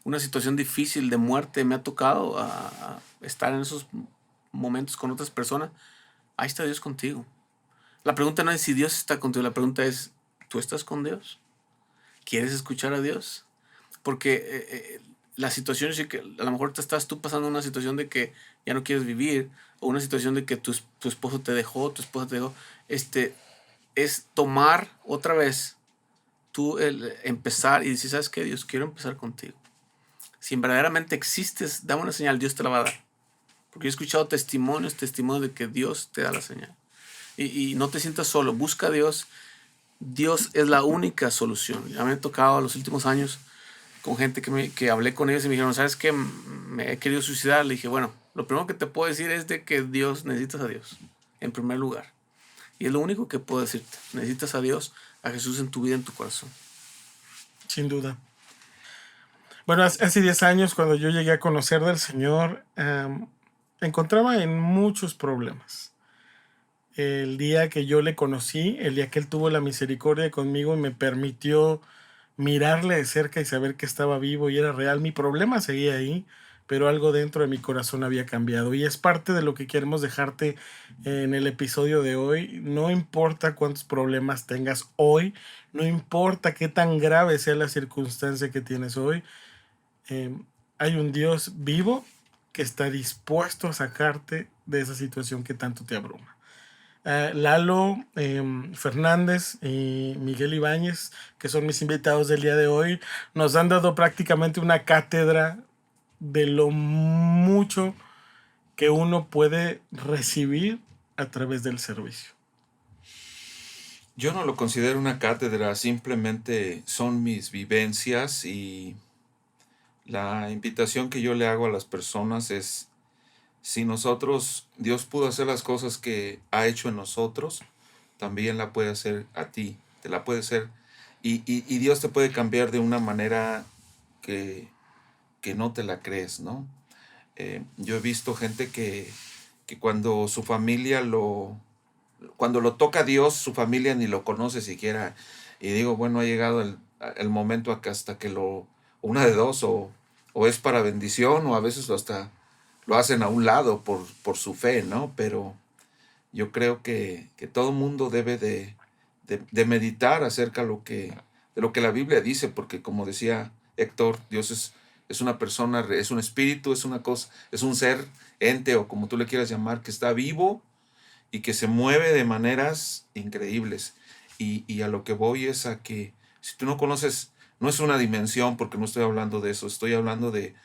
una situación difícil de muerte, me ha tocado a estar en esos momentos con otras personas, ahí está Dios contigo. La pregunta no es si Dios está contigo, la pregunta es, ¿tú estás con Dios? ¿Quieres escuchar a Dios? Porque la situación es que a lo mejor te estás tú pasando una situación de que ya no quieres vivir o una situación de que tu esposo te dejó, tu esposa te dejó, es tomar otra vez tú el empezar y decir, ¿sabes qué? Dios, quiero empezar contigo. Si verdaderamente existes, dame una señal, Dios te la va a dar. Porque yo he escuchado testimonios de que Dios te da la señal. Y no te sientas solo, busca a Dios. Dios es la única solución. Ya me he tocado a los últimos años con gente que hablé con ellos y me dijeron, ¿sabes qué? Me he querido suicidar. Le dije, bueno, lo primero que te puedo decir es de que necesitas a Dios, en primer lugar. Y es lo único que puedo decirte. Necesitas a Dios, a Jesús en tu vida, en tu corazón. Sin duda. Bueno, hace 10 años cuando yo llegué a conocer del Señor, encontraba en muchos problemas. El día que yo le conocí, el día que Él tuvo la misericordia conmigo y me permitió mirarle de cerca y saber que estaba vivo y era real, mi problema seguía ahí, pero algo dentro de mi corazón había cambiado. Y es parte de lo que queremos dejarte en el episodio de hoy. No importa cuántos problemas tengas hoy, no importa qué tan grave sea la circunstancia que tienes hoy, hay un Dios vivo que está dispuesto a sacarte de esa situación que tanto te abruma. Lalo Fernández y Miguel Ibáñez, que son mis invitados del día de hoy, nos han dado prácticamente una cátedra de lo mucho que uno puede recibir a través del servicio. Yo no lo considero una cátedra, simplemente son mis vivencias y la invitación que yo le hago a las personas es, si Dios pudo hacer las cosas que ha hecho en nosotros, también la puede hacer a ti, te la puede hacer, y Dios te puede cambiar de una manera que, que no te la crees, ¿no? Yo he visto gente que cuando su familia cuando lo toca Dios, su familia ni lo conoce siquiera, y digo, bueno, ha llegado el momento hasta que una de dos, o es para bendición, o a veces hasta lo hacen a un lado por su fe, ¿no? Pero yo creo que todo mundo debe de meditar acerca de lo que la Biblia dice, porque como decía Héctor, Dios es es una persona, es un espíritu, es una cosa, es un ser, ente o como tú le quieras llamar, que está vivo y que se mueve de maneras increíbles. Y a lo que voy es a que si tú no conoces, no es una dimensión, porque no estoy hablando de eso, estoy hablando de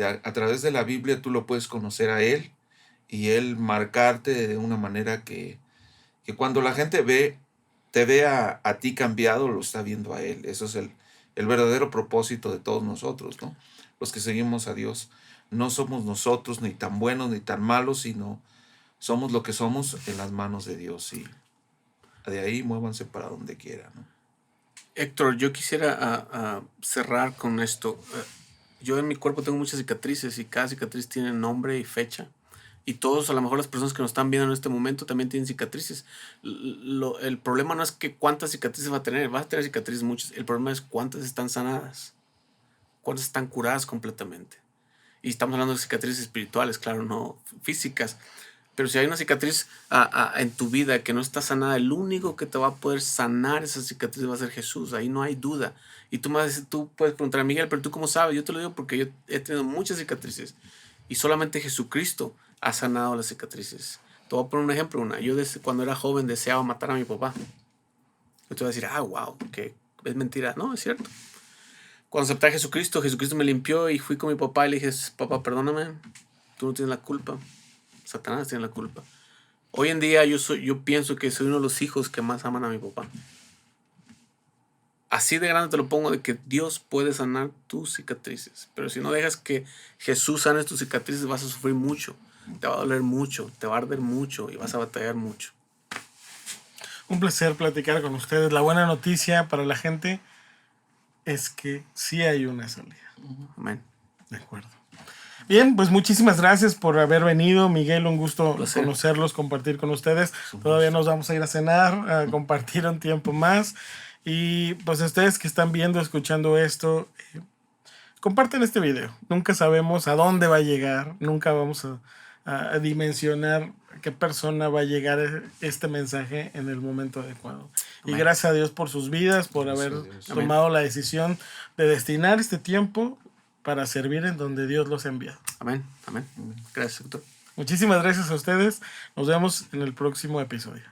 a través de la Biblia tú lo puedes conocer a Él y Él marcarte de una manera que cuando la gente te ve a ti cambiado, lo está viendo a Él. Eso es el verdadero propósito de todos nosotros, ¿no? Los que seguimos a Dios. No somos nosotros ni tan buenos ni tan malos, sino somos lo que somos en las manos de Dios. Y de ahí muévanse para donde quieran, ¿no? Héctor, yo quisiera cerrar con esto. Yo en mi cuerpo tengo muchas cicatrices y cada cicatriz tiene nombre y fecha. Y todos, a lo mejor las personas que nos están viendo en este momento también tienen cicatrices. El problema no es que cuántas cicatrices va a tener. Vas a tener cicatrices muchas. El problema es cuántas están sanadas. Cuántas están curadas completamente. Y estamos hablando de cicatrices espirituales, claro, no físicas. Pero si hay una cicatriz en tu vida que no está sanada, el único que te va a poder sanar esa cicatriz va a ser Jesús. Ahí no hay duda. Y tú puedes preguntar a Miguel, pero ¿tú cómo sabes? Yo te lo digo porque yo he tenido muchas cicatrices. Y solamente Jesucristo ha sanado las cicatrices. Te voy a poner un ejemplo. Yo desde cuando era joven deseaba matar a mi papá. Yo te voy a decir, wow, que es mentira. No, es cierto. Cuando acepté a Jesucristo, Jesucristo me limpió y fui con mi papá y le dije, papá, perdóname, tú no tienes la culpa. Satanás tiene la culpa. Hoy en día yo pienso que soy uno de los hijos que más aman a mi papá. Así de grande te lo pongo, de que Dios puede sanar tus cicatrices. Pero si no dejas que Jesús sane tus cicatrices, vas a sufrir mucho. Te va a doler mucho, te va a arder mucho y vas a batallar mucho. Un placer platicar con ustedes. La buena noticia para la gente es que sí hay una salida. Amén. De acuerdo. Bien, pues muchísimas gracias por haber venido, Miguel. Un gusto conocerlos, compartir con ustedes. Todavía nos vamos a ir a cenar, a compartir un tiempo más. Y pues ustedes que están viendo, escuchando esto, comparten este video. Nunca sabemos a dónde va a llegar. Nunca vamos a dimensionar a qué persona va a llegar este mensaje en el momento adecuado. Amén. Y gracias a Dios por sus vidas, por haber tomado la decisión de destinar este tiempo para servir en donde Dios los ha enviado. Amén, amén. Gracias, doctor. Muchísimas gracias a ustedes. Nos vemos en el próximo episodio.